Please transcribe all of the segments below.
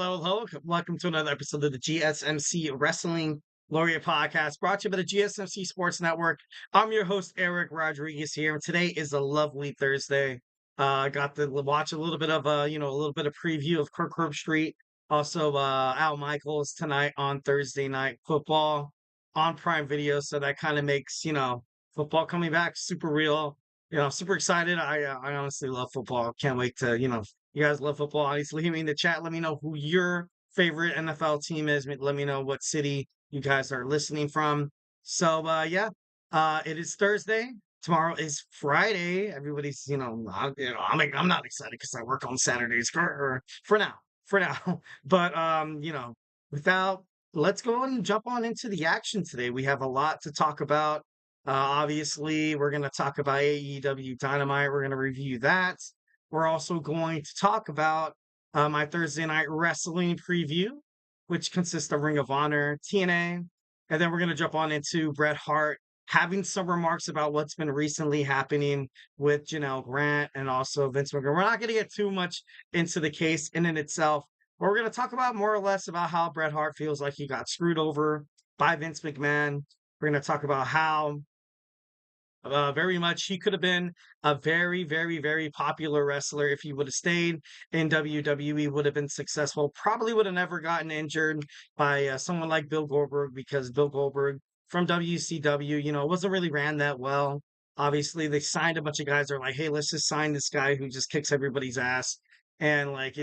Hello. Welcome to another episode of the GSMC Wrestling Laureate podcast brought to you by the GSMC Sports Network. I'm your host, Eric Rodriguez here. And today is a lovely Thursday. Got to watch a little bit of a little bit of preview of Kirk Street. Also, Al Michaels tonight on Thursday Night Football on Prime Video. So that kind of makes, football coming back super real. Super excited. I honestly love football. Can't wait to, you guys love football. Obviously, leave me in the chat. Let me know who your favorite NFL team is. Let me know what city you guys are listening from. So, it is Thursday. Tomorrow is Friday. Everybody's, I'm not excited because I work on Saturdays for now, for now. But, without, let's go and jump on into the action today. We have a lot to talk about. Obviously, we're going to talk about AEW Dynamite. We're going to review that. We're also going to talk about my Thursday night wrestling preview, which consists of Ring of Honor, TNA, and then we're going to jump on into Bret Hart having some remarks about what's been recently happening with Janelle Grant and also Vince McMahon. We're not going to get too much into the case in and itself, but we're going to talk about more or less about how Bret Hart feels like he got screwed over by Vince McMahon. We're going to talk about how very much he could have been a very, very, very popular wrestler if he would have stayed in WWE, would have been successful, probably would have never gotten injured by someone like Bill Goldberg, because Bill Goldberg from WCW, wasn't really ran that well. Obviously, they signed a bunch of guys that are like, hey, let's just sign this guy who just kicks everybody's ass. And like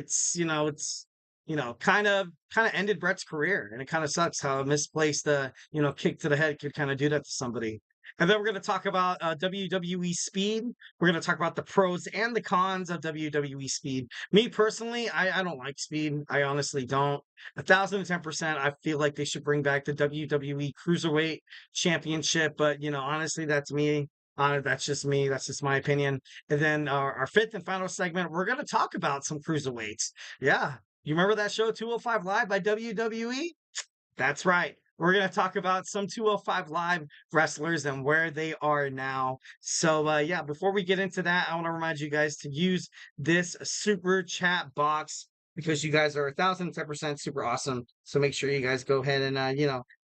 kind of ended Bret's career. And it kind of sucks how a misplaced kick to the head could kind of do that to somebody. And then we're going to talk about WWE Speed. We're going to talk about the pros and the cons of WWE Speed. Me personally, I don't like Speed. I honestly don't. 1,010%, I feel like they should bring back the WWE Cruiserweight Championship. But, honestly, that's me. That's just me. That's just my opinion. And then our fifth and final segment, we're going to talk about some cruiserweights. Yeah. You remember that show 205 Live by WWE? That's right. We're going to talk about some 205 Live wrestlers and where they are now. So, before we get into that, I want to remind you guys to use this super chat box because you guys are 1,010% super awesome. So make sure you guys go ahead and,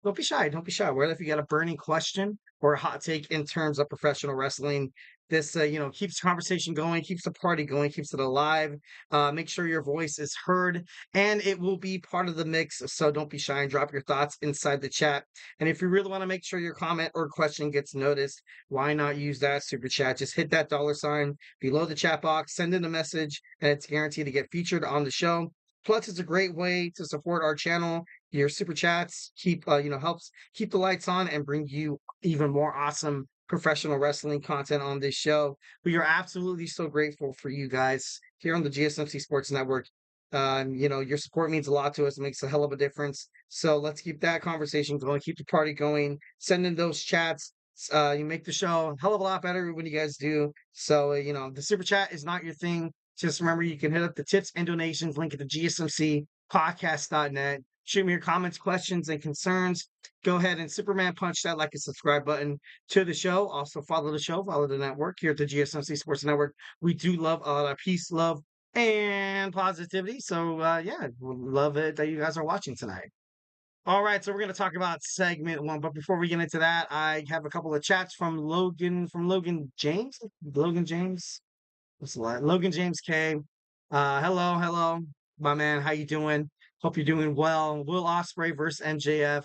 don't be shy. Don't be shy. Whether if you got a burning question or a hot take in terms of professional wrestling, this, keeps the conversation going, keeps the party going, keeps it alive. Make sure your voice is heard and it will be part of the mix. So don't be shy and drop your thoughts inside the chat. And if you really want to make sure your comment or question gets noticed, why not use that super chat? Just hit that $sign below the chat box, send in a message, and it's guaranteed to get featured on the show. Plus, it's a great way to support our channel. Your super chats helps keep the lights on and bring you even more awesome professional wrestling content on this show. We are absolutely so grateful for you guys here on the GSMC Sports Network. Your support means a lot to us. It makes a hell of a difference. So let's keep that conversation going, keep the party going, send in those chats. You make the show a hell of a lot better when you guys do. So, the super chat is not your thing. Just remember, you can hit up the tips and donations link at the GSMCpodcast.net. Shoot me your comments, questions, and concerns. Go ahead and Superman punch that like and subscribe button to the show. Also follow the show, follow the network here at the GSMC Sports Network. We do love a lot of peace, love, and positivity. So, would love it that you guys are watching tonight. All right, so we're going to talk about segment one. But before we get into that, I have a couple of chats from Logan James. Logan James. What's the line? Logan James K. Hello, my man. How you doing? Hope you're doing well. Will Ospreay versus MJF.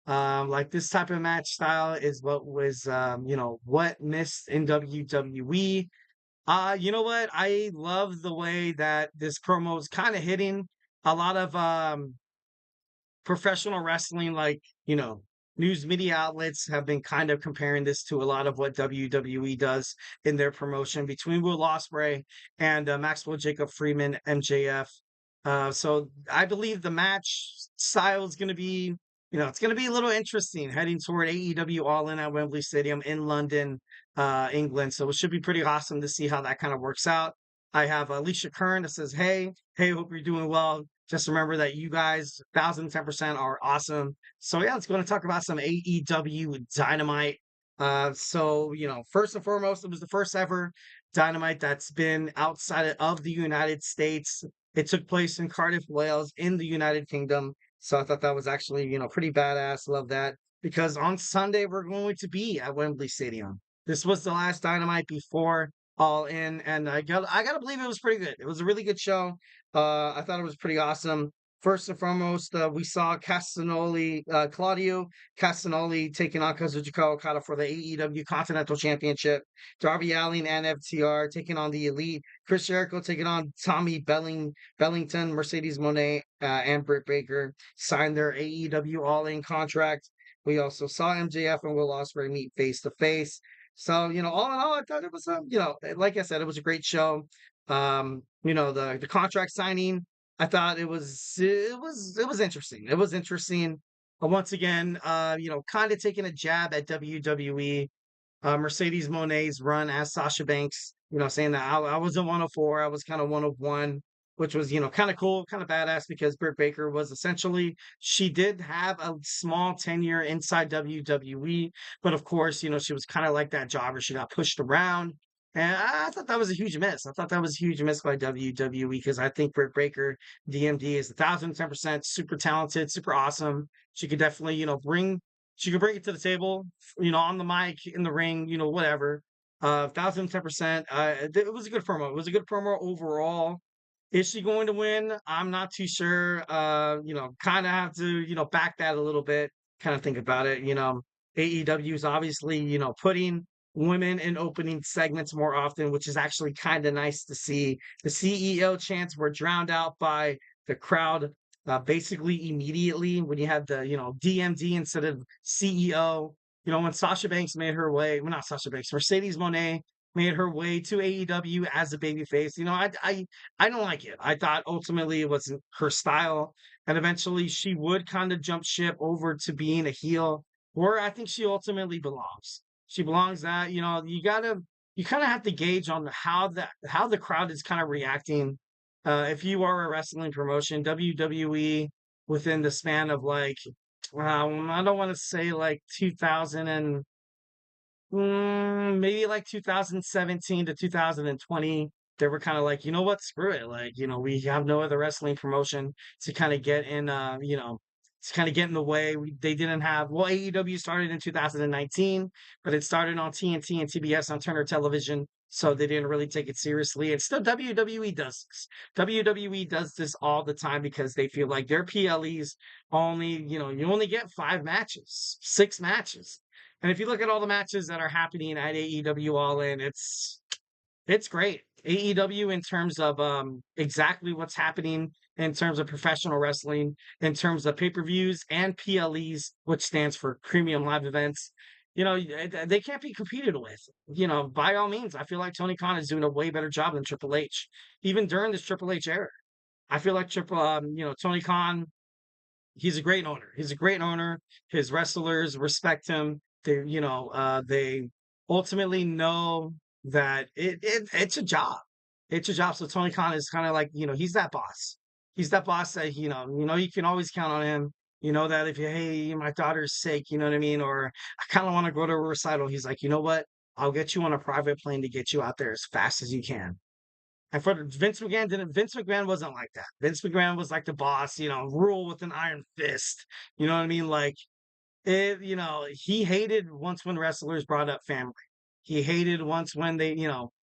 Like this type of match style is what was, what missed in WWE. You know what? I love the way that this promo is kind of hitting a lot of professional wrestling, like, news media outlets have been kind of comparing this to a lot of what WWE does in their promotion between Will Ospreay and Maxwell Jacob Freeman, MJF. So I believe the match style is going to be, it's going to be a little interesting heading toward AEW All-In at Wembley Stadium in London, England. So it should be pretty awesome to see how that kind of works out. I have Alicia Kern that says, hey, hope you're doing well. Just remember that you guys, 1,010% are awesome. So yeah, let's go and talk about some AEW Dynamite. First and foremost, it was the first ever Dynamite that's been outside of the United States. It took place in Cardiff, Wales, in the United Kingdom. So I thought that was actually, pretty badass. Love that because on Sunday we're going to be at Wembley Stadium. This was the last Dynamite before All In, and I gotta believe it was pretty good. It was a really good show. I thought it was pretty awesome. First and foremost, we saw Claudio Castagnoli taking on Kazuchika Okada for the AEW Continental Championship. Darby Allin and FTR taking on the Elite. Chris Jericho taking on Tommy Bellington, Mercedes Moné, and Britt Baker signed their AEW All-In contract. We also saw MJF and Will Ospreay meet face to face. So, all in all, I thought it was, like I said, it was a great show. The contract signing, I thought it was interesting. It was interesting. Once again, kind of taking a jab at WWE. Mercedes Moné's run as Sasha Banks, saying that I wasn't 104, I was kind of 101, which was, kind of cool, kind of badass because Britt Baker was essentially, she did have a small tenure inside WWE, but of course, she was kind of like that jobber. She got pushed around. And I thought that was a huge miss. I thought that was a huge miss by WWE because I think Britt Baker, DMD, is 1,010% super talented, super awesome. She could definitely, she could bring it to the table, on the mic, in the ring, whatever. 1,010%. It was a good promo. It was a good promo overall. Is she going to win? I'm not too sure. Kind of have to, back that a little bit, kind of think about it. AEW is obviously, putting women in opening segments more often, which is actually kind of nice to see. The CEO chants were drowned out by the crowd basically immediately when you had the, DMD instead of CEO. When Sasha Banks made her way, well, not Sasha Banks, Mercedes Moné made her way to AEW as a babyface. I don't like it. I thought ultimately it wasn't her style, and eventually she would kind of jump ship over to being a heel, where I think she ultimately belongs. She belongs at, you kind of have to gauge on how the crowd is kind of reacting. If you are a wrestling promotion, WWE within the span of like, I don't want to say like 2000 and maybe like 2017 to 2020, they were kind of like, you know what, screw it. Like, we have no other wrestling promotion to kind of get in, to kind of get in the way. They didn't have, well, AEW started in 2019, but it started on TNT and TBS on Turner Television. So they didn't really take it seriously. And still WWE does this. WWE does this all the time because they feel like their PLEs only, you only get 5 matches, 6 matches. And if you look at all the matches that are happening at AEW All-In, it's great. AEW in terms of exactly what's happening in terms of professional wrestling, in terms of pay-per-views and PLEs, which stands for premium live events. They can't be competed with. By all means, I feel like Tony Khan is doing a way better job than Triple H, even during this Triple H era. I feel like Tony Khan, he's a great owner. He's a great owner. His wrestlers respect him. They ultimately know that it's a job. It's a job. So Tony Khan is kind of like, he's that boss. He's that boss that, you can always count on him. You know that if hey, my daughter's sick, you know what I mean? Or I kind of want to go to a recital. He's like, you know what? I'll get you on a private plane to get you out there as fast as you can. And for Vince McMahon wasn't like that. Vince McMahon was like the boss, rule with an iron fist. You know what I mean? Like he hated once when wrestlers brought up family. He hated once when they,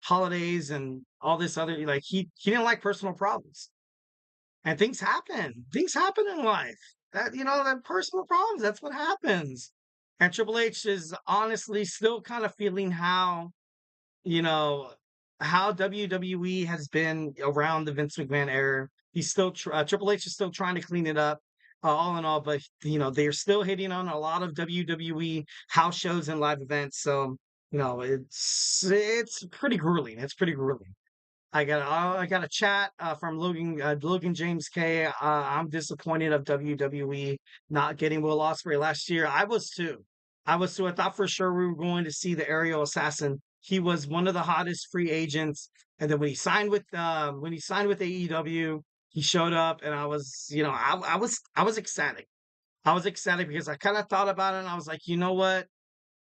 holidays and all this other like he didn't like personal problems. And things happen. Things happen in life. That personal problems, that's what happens. And Triple H is honestly still kind of feeling you know, how WWE has been around the Vince McMahon era. He's still Triple H is still trying to clean it up, all in all. But they're still hitting on a lot of WWE house shows and live events. So it's pretty grueling. It's pretty grueling. I got a chat from Logan James K. I'm disappointed of WWE not getting Will Ospreay last year. I was too. I was too. I thought for sure we were going to see the aerial assassin. He was one of the hottest free agents, and then when he signed with AEW, he showed up, and I was I was ecstatic. I was ecstatic because I kind of thought about it, and I was like, you know what?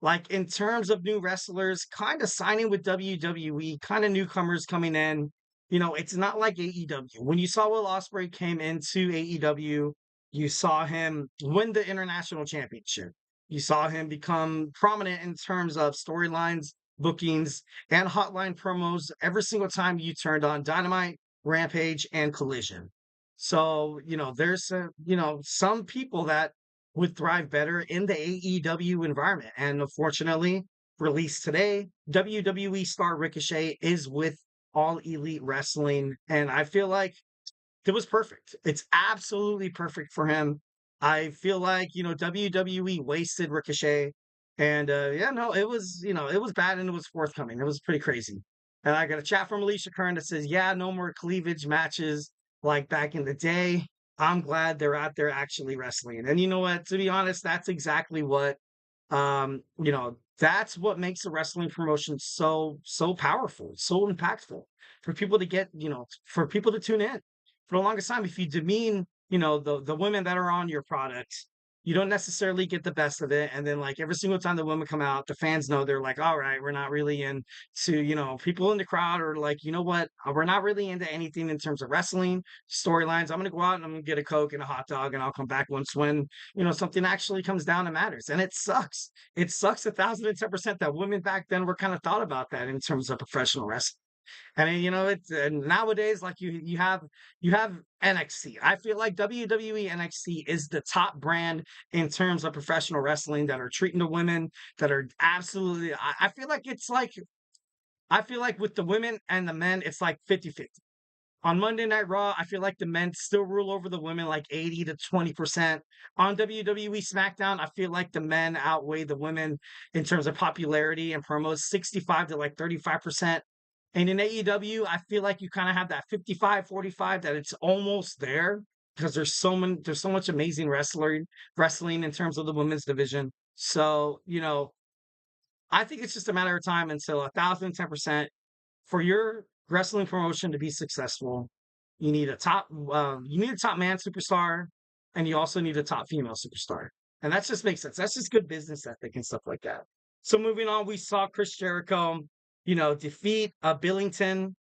Like in terms of new wrestlers, kind of signing with WWE, kind of newcomers coming in. it's not like AEW. When you saw Will Ospreay came into AEW, you saw him win the international championship. You saw him become prominent in terms of storylines, bookings, and hotline promos every single time you turned on Dynamite, Rampage, and Collision. So, there's, some people that would thrive better in the AEW environment. And unfortunately, released today, WWE star Ricochet is with All Elite Wrestling. And I feel like it was perfect. It's absolutely perfect for him. I feel like, WWE wasted Ricochet. And yeah, no, it was bad and it was forthcoming. It was pretty crazy. And I got a chat from Alicia Kern that says, yeah, no more cleavage matches like back in the day. I'm glad they're out there actually wrestling. And you know what? To be honest, that's exactly what that's what makes a wrestling promotion so powerful, so impactful for people to get, for people to tune in. For the longest time, if you demean, the women that are on your product, you don't necessarily get the best of it. And then like every single time the women come out, the fans know they're like, all right, we're not really into, people in the crowd are like, you know what, we're not really into anything in terms of wrestling storylines. I'm gonna go out and I'm gonna get a Coke and a hot dog and I'll come back once when something actually comes down and matters. And it sucks. It sucks 1,010% that women back then were kind of thought about that in terms of professional wrestling. I mean, it's nowadays like you have NXT. I feel like WWE NXT is the top brand in terms of professional wrestling that are treating the women that are absolutely. I feel like with the women and the men, it's like 50-50. On Monday Night Raw, I feel like the men still rule over the women like 80 to 20%. On WWE SmackDown, I feel like the men outweigh the women in terms of popularity and promos, 65 to like 35%. And in AEW, I feel like you kind of have that 55-45 that it's almost there because there's so much amazing wrestling in terms of the women's division. So, I think it's just a matter of time until 1,010% for your wrestling promotion to be successful, you need a top man superstar, and you also need a top female superstar, and that just makes sense. That's just good business ethic and stuff like that. So moving on, we saw Chris Jericho, defeat Billington.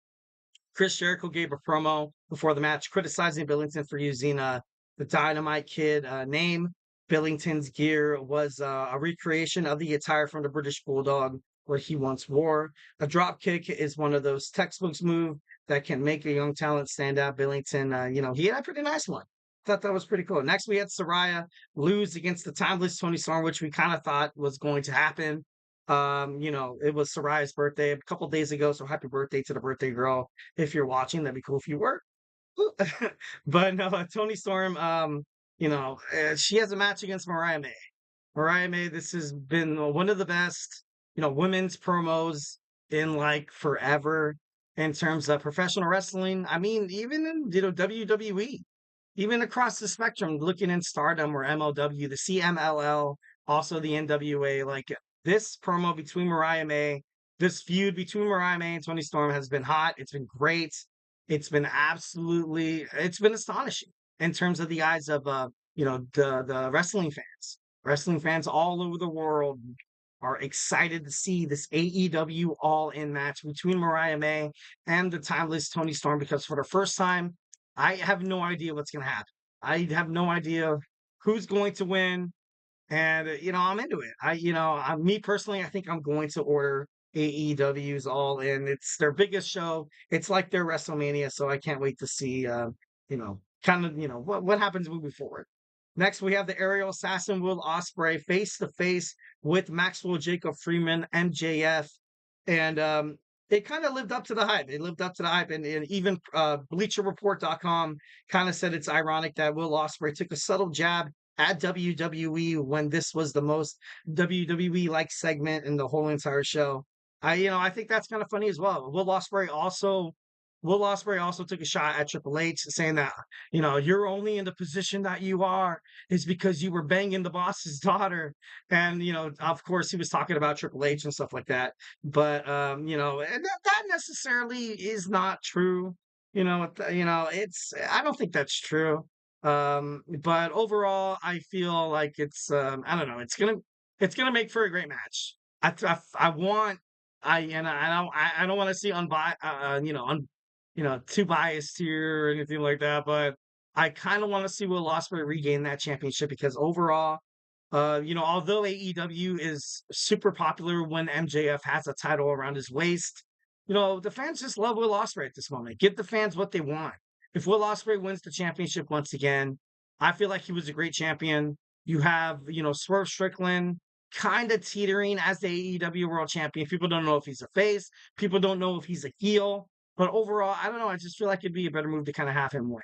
Chris Jericho gave a promo before the match criticizing Billington for using the Dynamite Kid name. Billington's gear was a recreation of the attire from the British Bulldog, where he once wore. A drop kick is one of those textbooks move that can make a young talent stand out. Billington, he had a pretty nice one. Thought that was pretty cool. Next, we had Saraya lose against the timeless Toni Storm, which we kind of thought was going to happen. It was Saraya's birthday a couple days ago, so happy birthday to the birthday girl. If you're watching, that'd be cool if you were. But no, Toni Storm, she has a match against Mariah May. Mariah May, this has been one of the best, women's promos in like forever in terms of professional wrestling. I mean, even in, WWE, even across the spectrum, looking in Stardom or MLW, the CMLL, also the NWA, like this promo between Mariah May, this feud between Mariah May and Toni Storm has been hot. It's been great. It's been astonishing in terms of the eyes of, the wrestling fans. Wrestling fans all over the world are excited to see this AEW All-In match between Mariah May and the timeless Toni Storm because for the first time, I have no idea what's going to happen. I have no idea who's going to win, and I'm into it. Me personally, I think I'm going to order AEW's All-In. It's their biggest show. It's like their WrestleMania, so I can't wait to see, what happens moving forward. Next, we have the aerial assassin Will Ospreay face to face with Maxwell Jacob Freeman, MJF, and it kind of lived up to the hype. It lived up to the hype, and even BleacherReport.com kind of said it's ironic that Will Ospreay took a subtle jab at WWE when this was the most WWE like segment in the whole entire show. I think that's kind of funny as well. Will Ospreay also took a shot at Triple H, saying that you're only in the position that you are is because you were banging the boss's daughter, and of course he was talking about Triple H and stuff like that. But and that necessarily is not true. It's I don't think that's true. But overall, I feel like it's I don't know. It's gonna make for a great match. I want I and I don't want to see too biased here or anything like that, but I kind of want to see Will Ospreay regain that championship because overall, although AEW is super popular when MJF has a title around his waist, the fans just love Will Ospreay at this moment. Give the fans what they want. If Will Ospreay wins the championship once again, I feel like he was a great champion. You have, Swerve Strickland kind of teetering as the AEW World Champion. People don't know if he's a face. People don't know if he's a heel. But overall, I don't know. I just feel like it'd be a better move to kind of have him win.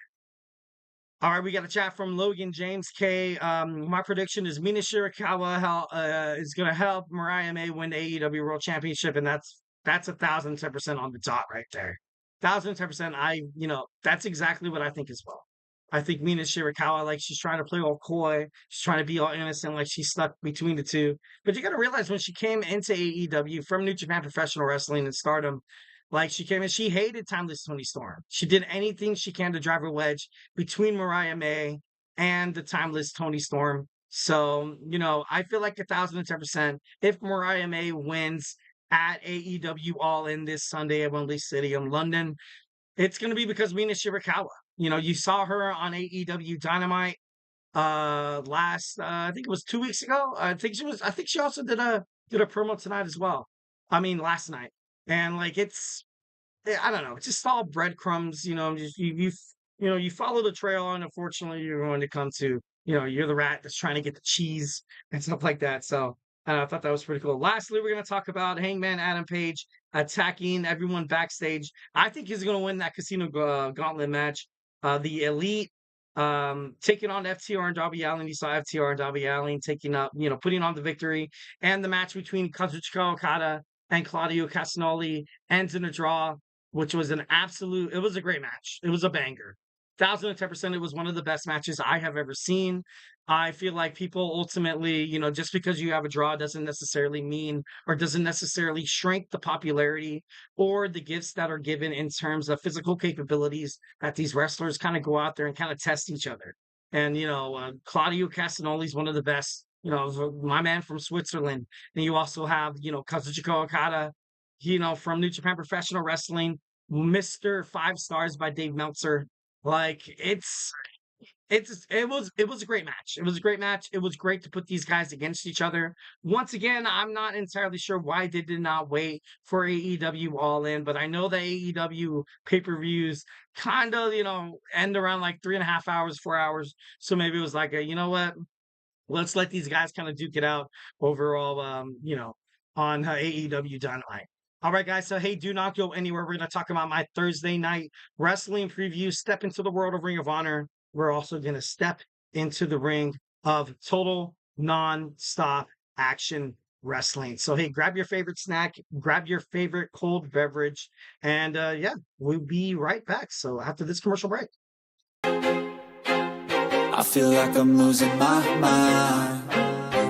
All right, we got a chat from Logan James K. My prediction is Mina Shirakawa is going to help Mariah May win the AEW World Championship, and that's 1,010% on the dot right there. 1,010%. That's exactly what I think as well. I think Mina Shirakawa, like she's trying to play all coy, she's trying to be all innocent, like she's stuck between the two. But you got to realize when she came into AEW from New Japan Professional Wrestling and Stardom, like she came in, she hated Timeless Toni Storm. She did anything she can to drive a wedge between Mariah May and the Timeless Toni Storm. So, I feel like 1,010%. If Mariah May wins at AEW All-In this Sunday at Wembley Stadium, London, it's going to be because Mina Shirakawa. You saw her on AEW Dynamite last I think it was 2 weeks ago. I think she also did a promo tonight as well. I mean last night. And like I don't know, it's just all breadcrumbs, just you follow the trail and unfortunately you're going to come to, you're the rat that's trying to get the cheese and stuff like that. So I thought that was pretty cool. Lastly, we're going to talk about Hangman Adam Page attacking everyone backstage. I think he's going to win that Casino Gauntlet match. The Elite taking on FTR and Darby Allin. You saw FTR and Darby Allin taking up, putting on the victory. And the match between Kazuchika Okada and Claudio Castagnoli ends in a draw, which was it was a great match. It was a banger. 1,010%. It was one of the best matches I have ever seen. I feel like people ultimately, just because you have a draw doesn't necessarily mean or doesn't necessarily shrink the popularity or the gifts that are given in terms of physical capabilities that these wrestlers kind of go out there and kind of test each other. And, Claudio Castagnoli is one of the best, my man from Switzerland. And you also have, Kazuchika Okada, from New Japan Professional Wrestling, Mr. 5 stars by Dave Meltzer. Like it was a great match. It was a great match. It was great to put these guys against each other. Once again, I'm not entirely sure why they did not wait for AEW All-In, but I know that AEW pay-per-views kind of, end around like 3.5 hours, 4 hours. So maybe it was like you know what? Let's let these guys kind of duke it out overall, on AEW Dynamite. All right, guys. So, hey, do not go anywhere. We're going to talk about my Thursday night wrestling preview. Step into the world of Ring of Honor. We're also going to step into the ring of total non-stop action wrestling. So, hey, grab your favorite snack, grab your favorite cold beverage, and we'll be right back. So, after this commercial break. I feel like I'm losing my mind.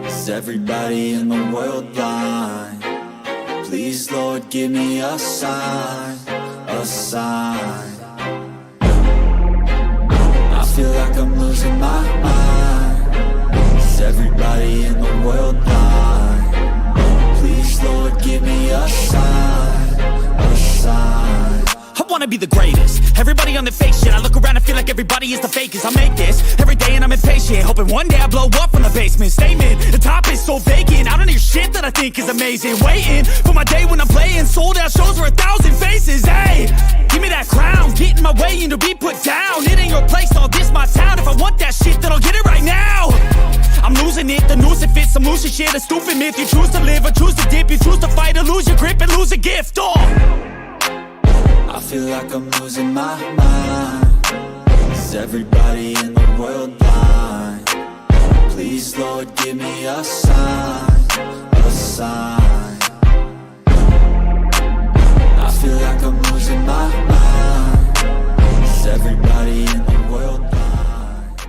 Is everybody in the world blind? Please, Lord, give me a sign, a sign. I feel like I'm losing my mind. Is everybody in the world blind? Please, Lord, give me a sign, a sign. I wanna be the greatest. Everybody on the fake shit. I look around and feel like everybody is the fakest. I make this every day and I'm impatient, hoping one day I blow up from the basement. Statement, the top is so vacant. I don't hear shit that I think is amazing. Waiting for my day when I'm playing sold out shows for 1,000 faces. Hey, give me that crown, get in my way and to be put down. It ain't your place, all this my town. If I want that shit, then I'll get it right now. I'm losing it, the noose it fits. I'm losing shit, a stupid myth. You choose to live or choose to dip. You choose to fight or lose your grip and lose a gift. I feel like I'm losing my mind. Is everybody in the world blind? Please, Lord, give me a sign, a sign. I feel like I'm losing my mind. Is everybody in the world blind?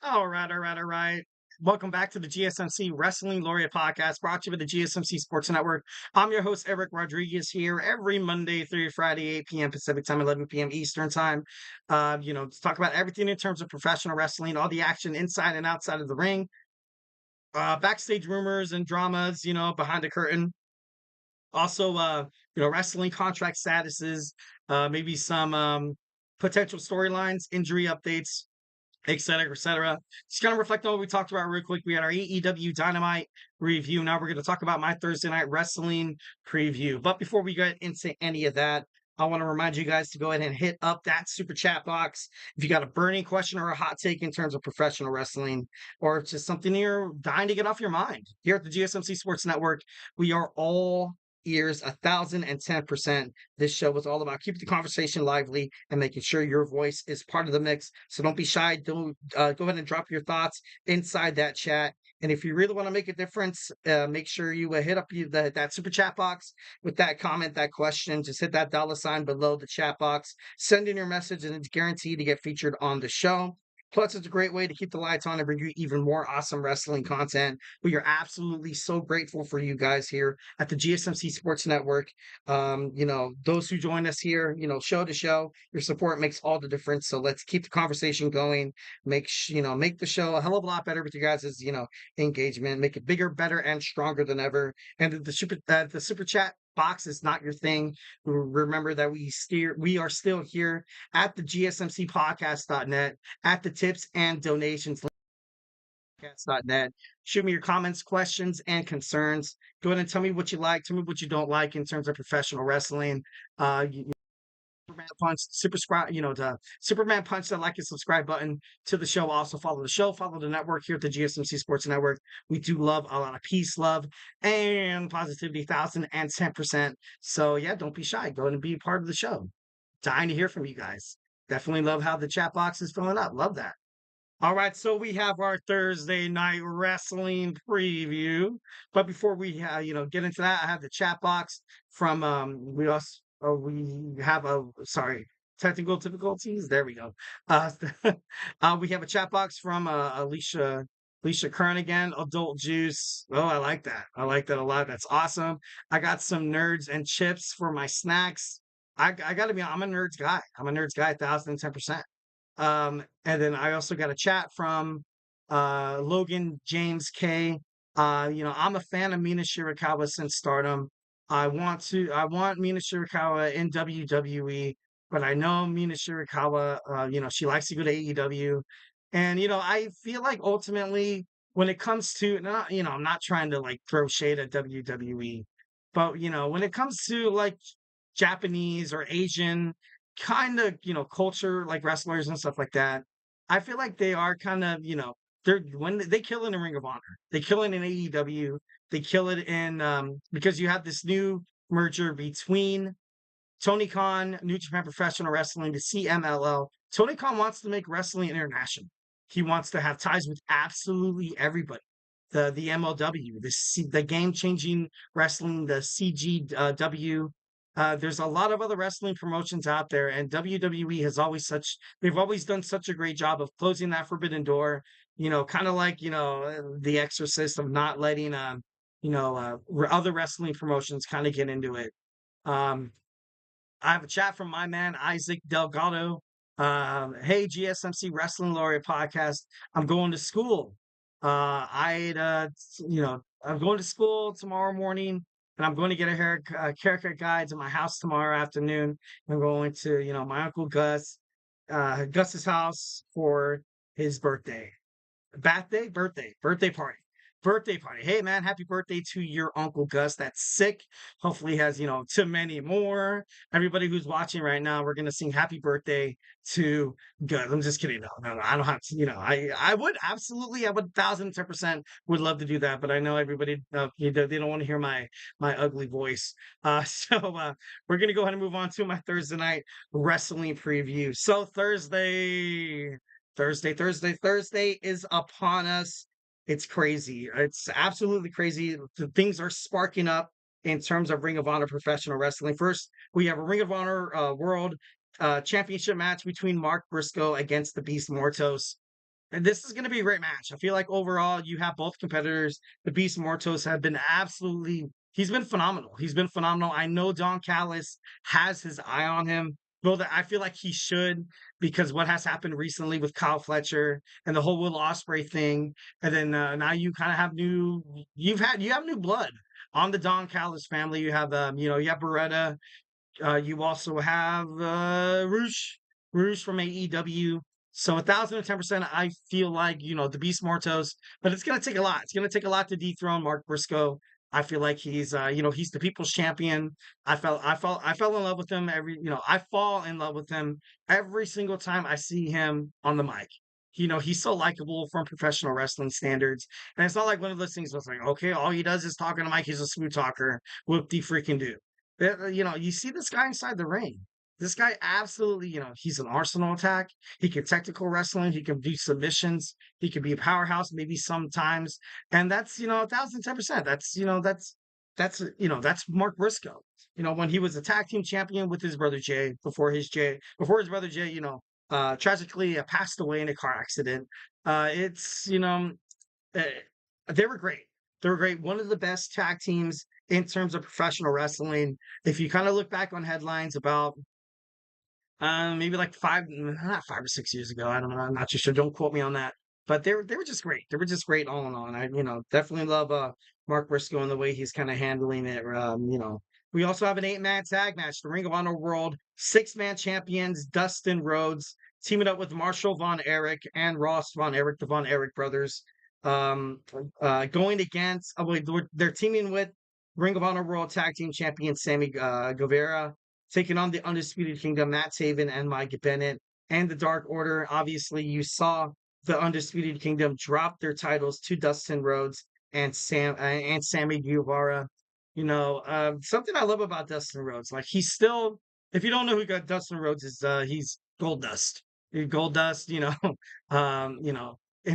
All right. Welcome back to the GSMC Wrestling Laureate podcast, brought to you by the GSMC Sports Network. I'm your host, Eric Rodriguez, here every Monday through Friday, 8 p.m. Pacific time, 11 p.m. Eastern time. To talk about everything in terms of professional wrestling, all the action inside and outside of the ring, backstage rumors and dramas, behind the curtain. Also, wrestling contract statuses, maybe some potential storylines, injury updates, et cetera, et cetera. Just kind of reflect on what we talked about real quick. We had our AEW Dynamite review. Now we're going to talk about my Thursday night wrestling preview. But before we get into any of that, I want to remind you guys to go ahead and hit up that super chat box. If you got a burning question or a hot take in terms of professional wrestling, or it's just something you're dying to get off your mind, here at the GSMC Sports Network, we are all ears 1,010%. This show is all about keeping the conversation lively and making sure your voice is part of the mix. So don't be shy. Don't go ahead and drop your thoughts inside that chat. And if you really want to make a difference, make sure you hit up that super chat box with that comment, that question. Just hit that $ below the chat box. Send in your message, and it's guaranteed to get featured on the show. Plus, it's a great way to keep the lights on and bring you even more awesome wrestling content. We are absolutely so grateful for you guys here at the GSMC Sports Network. Those who join us here, show to show, your support makes all the difference. So let's keep the conversation going. Make the show a hell of a lot better with you guys' engagement. Make it bigger, better, and stronger than ever. And the super chat box is not your thing. Remember that we are still here at the gsmcpodcast.net at the tips and donations podcast.net. Shoot me your comments, questions, and concerns. Go ahead and tell me what you like, tell me what you don't like in terms of professional wrestling. Superman punch, the Superman punch that like and subscribe button to the show. Also follow the show, follow the network here at the GSMC Sports Network. We do love a lot of peace, love, and positivity, 1,010%. So yeah, don't be shy. Go ahead and be part of the show. Dying to hear from you guys. Definitely love how the chat box is filling up. Love that. All right, so we have our Thursday night wrestling preview. But before we get into that, I have the chat box from we have technical difficulties. There we go. We have a chat box from Alicia Kern again. Adult Juice. Oh, I like that. I like that a lot. That's awesome. I got some nerds and chips for my snacks. I gotta be. I'm a nerds guy. 1,010%. And then I also got a chat from Logan James K. I'm a fan of Mina Shirakawa since Stardom. I want Mina Shirakawa in WWE, but I know Mina Shirakawa, she likes to go to AEW. And, I feel like ultimately when it comes to, I'm not trying to like throw shade at WWE, but, when it comes to like Japanese or Asian kind of, culture, like wrestlers and stuff like that, I feel like they are kind of, they kill it in Ring of Honor. They kill it in AEW. They kill it in because you have this new merger between Tony Khan, New Japan Professional Wrestling, the CMLL. Tony Khan wants to make wrestling international. He wants to have ties with absolutely everybody. The MLW, the game changing wrestling, the CGW. There's a lot of other wrestling promotions out there, and WWE they've always done such a great job of closing that forbidden door, kind of like, The Exorcist, of not letting, other wrestling promotions kind of get into it. I have a chat from my man, Isaac Delgado. Hey, GSMC Wrestling Laureate podcast. I'm going to school. I'm going to school tomorrow morning, and I'm going to get a haircut guide to my house tomorrow afternoon. I'm going to, my Uncle Gus's house for his birthday. Birthday party. Hey man, happy birthday to your Uncle Gus. That's sick. Hopefully he has, too many more. Everybody who's watching right now, we're gonna sing happy birthday to Gus. I'm just kidding. No, I don't have to, I would 1,010% would love to do that, but I know everybody they don't want to hear my ugly voice. So we're gonna go ahead and move on to my Thursday night wrestling preview. So Thursday is upon us. It's crazy. It's absolutely crazy. The things are sparking up in terms of Ring of Honor professional wrestling. First, we have a Ring of Honor World Championship match between Mark Briscoe against the Beast Mortos. And this is going to be a great match. I feel like overall, you have both competitors. The Beast Mortos have been he's been phenomenal. I know Don Callis has his eye on him. Well, I feel like he should, because what has happened recently with Kyle Fletcher and the whole Will Ospreay thing, and then now you kind of have you have new blood. on the Don Callis family, you have you have Beretta. You also have Rouge from AEW. So 1,010%, I feel like, the Beast Mortos, but it's gonna take a lot. It's gonna take a lot to dethrone Mark Briscoe. I feel like he's the people's champion. I fell in love with him I fall in love with him every single time I see him on the mic. He's so likable from professional wrestling standards. And it's not like one of those things where it's like, okay, all he does is talk on the mic. He's a smooth talker. Whoop de freaking do. You see this guy inside the ring. This guy absolutely, he's an arsenal attack. He can technical wrestling. He can do submissions. He can be a powerhouse maybe sometimes. And that's, 1,010%. That's Mark Briscoe. When he was a tag team champion with his brother Jay, before his brother Jay, tragically passed away in a car accident. It's, uh, they were great. They were great. One of the best tag teams in terms of professional wrestling. If you kind of look back on headlines about maybe like not 5 or 6 years ago, I don't know. I'm not too sure. Don't quote me on that. But they were just great. They were just great all in all. And I definitely love Mark Briscoe and the way he's kind of handling it. We also have an 8-man tag match. The Ring of Honor World 6-man champions Dustin Rhodes teaming up with Marshall Von Erich and Ross Von Erich, the Von Erich brothers. Going against, they're teaming with Ring of Honor World Tag Team Champion Sammy Guevara, taking on the Undisputed Kingdom, Matt Taven and Mike Bennett, and the Dark Order. Obviously, you saw the Undisputed Kingdom drop their titles to Dustin Rhodes and Sammy Guevara. Something I love about Dustin Rhodes, like he's still, if you don't know who got Dustin Rhodes is, he's Gold Dust. Gold Dust, in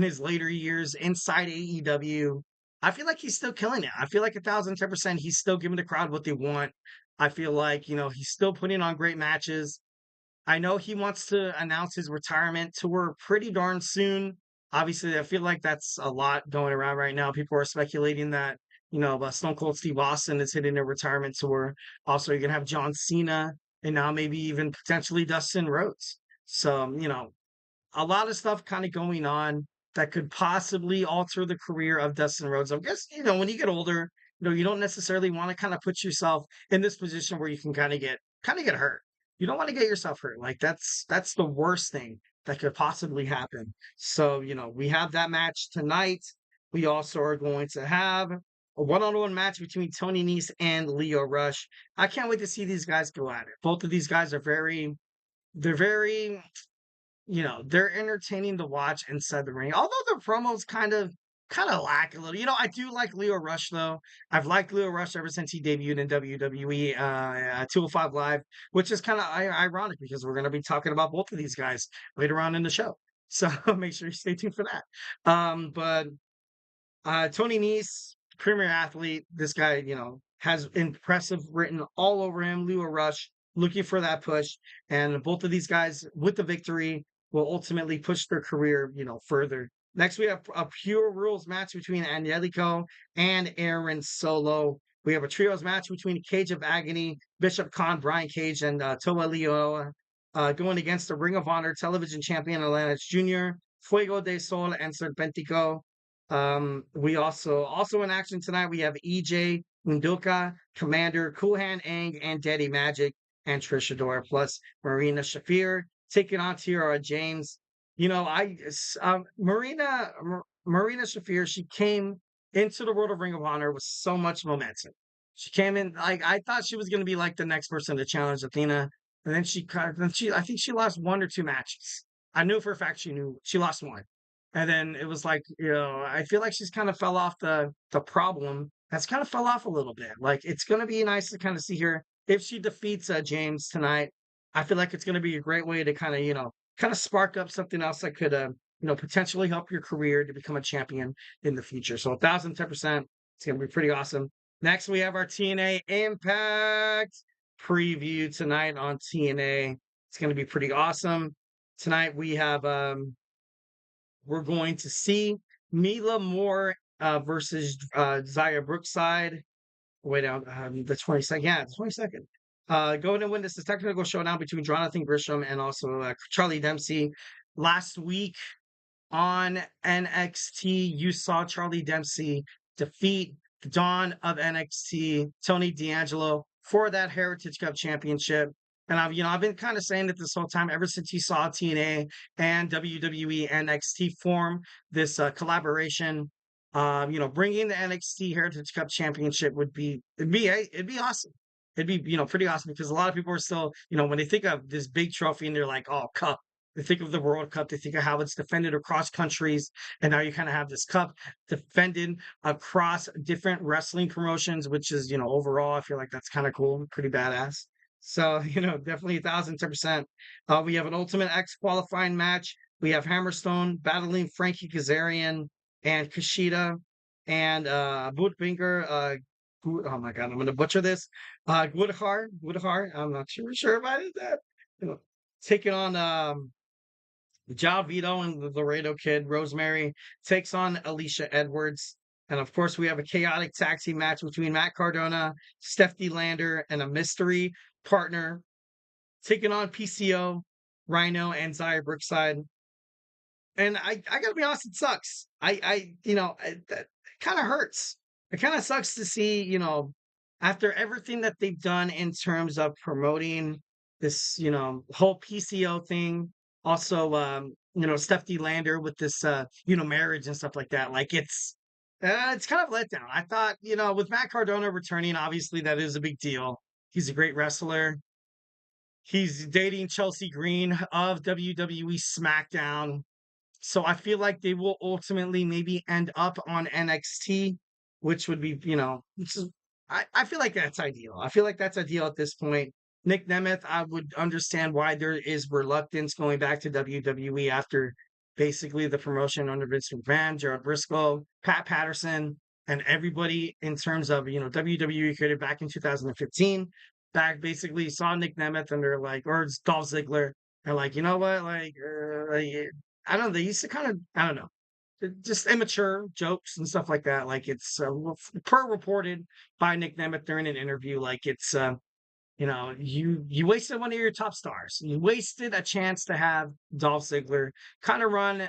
his later years inside AEW. I feel like he's still killing it. I feel like 1,010%, he's still giving the crowd what they want. I feel like, he's still putting on great matches. I know he wants to announce his retirement tour pretty darn soon. Obviously, I feel like that's a lot going around right now. People are speculating that, Stone Cold Steve Austin is hitting a retirement tour. Also, you're going to have John Cena and now maybe even potentially Dustin Rhodes. So, a lot of stuff kind of going on that could possibly alter the career of Dustin Rhodes. I guess, when you get older, you don't necessarily want to kind of put yourself in this position where you can kind of get hurt. You don't want to get yourself hurt. Like that's the worst thing that could possibly happen. So, we have that match tonight. We also are going to have a one-on-one match between Tony Nese and Lio Rush. I can't wait to see these guys go at it. Both of these guys are they're very they're entertaining to watch inside the ring. Although their promos kind of lack a little. I do like Lio Rush though. I've liked Lio Rush ever since he debuted in WWE 205 Live, which is kind of ironic because we're going to be talking about both of these guys later on in the show. So make sure you stay tuned for that. But Tony Nese, premier athlete, this guy, has impressive written all over him. Lio Rush looking for that push, and both of these guys with the victory will ultimately push their career, further. Next, we have a pure rules match between Angelico and Aaron Solo. We have a trios match between Cage of Agony, Bishop Khan, Brian Cage, and Toa Leo going against the Ring of Honor television champion Atlantis Jr., Fuego de Sol, and Serpentico. We also in action tonight, we have EJ Munduka, Commander, Cool Hand Ang, and Daddy Magic, and Trish Adora, plus Marina Shafir taking on Tiara James. Marina Shafir, she came into the world of Ring of Honor with so much momentum. She came in like I thought she was going to be like the next person to challenge Athena, and then I think she lost 1 or 2 matches. I knew for a fact she lost one, and then it was like I feel like she's kind of fell off the problem. That's kind of fell off a little bit. Like it's going to be nice to kind of see her if she defeats James tonight. I feel like it's going to be a great way to kind of spark up something else that could potentially help your career to become a champion in the future. So 1,010%, it's going to be pretty awesome. Next, we have our TNA Impact preview tonight on TNA. It's going to be pretty awesome. Tonight we have we're going to see Mila Moore versus Zaya Brookside. Way down the 22nd. Yeah, the 22nd. Going to win this technical showdown between Jonathan Grisham and also Charlie Dempsey. Last week on NXT, you saw Charlie Dempsey defeat the dawn of NXT, Tony D'Angelo, for that Heritage Cup championship. And I've been kind of saying it this whole time, ever since you saw TNA and WWE NXT form this collaboration. Bringing the NXT Heritage Cup Championship it'd be awesome. It'd be pretty awesome, because a lot of people are still, when they think of this big trophy and they're like, oh, cup. They think of the World Cup. They think of how it's defended across countries, and now you kind of have this cup defended across different wrestling promotions, which is, overall, I feel like that's kind of cool, pretty badass. So, definitely 1,010%. We have an Ultimate X qualifying match. We have Hammerstone battling Frankie Kazarian and Kushida and Bootbinger. Oh my God, I'm going to butcher this. Guadalajara. I'm not sure if I did that. Taking on Jao Vito and the Laredo Kid. Rosemary takes on Alicia Edwards. And of course, we have a chaotic tag team match between Matt Cardona, Stephanie Lander, and a mystery partner taking on PCO, Rhino, and Zaya Brookside. And I gotta be honest, it sucks. That kind of hurts. It kind of sucks to see, after everything that they've done in terms of promoting this, whole PCO thing. Also, Stephanie Lander with this, marriage and stuff like that. Like it's kind of let down. I thought, with Matt Cardona returning, obviously that is a big deal. He's a great wrestler. He's dating Chelsea Green of WWE SmackDown. So I feel like they will ultimately maybe end up on NXT, which would be, I feel like that's ideal. I feel like that's ideal at this point. Nick Nemeth, I would understand why there is reluctance going back to WWE after basically the promotion under Vince McMahon, Gerald Briscoe, Pat Patterson, and everybody in terms of, WWE created back in 2015. Back basically saw Nick Nemeth and they're like, or it's Dolph Ziggler, and like, you know what, I don't know, they used to kind of, I don't know, just immature jokes and stuff like that. Like it's per reported by Nick Nemeth during an interview, like it's, you wasted one of your top stars. You wasted a chance to have Dolph Ziggler kind of run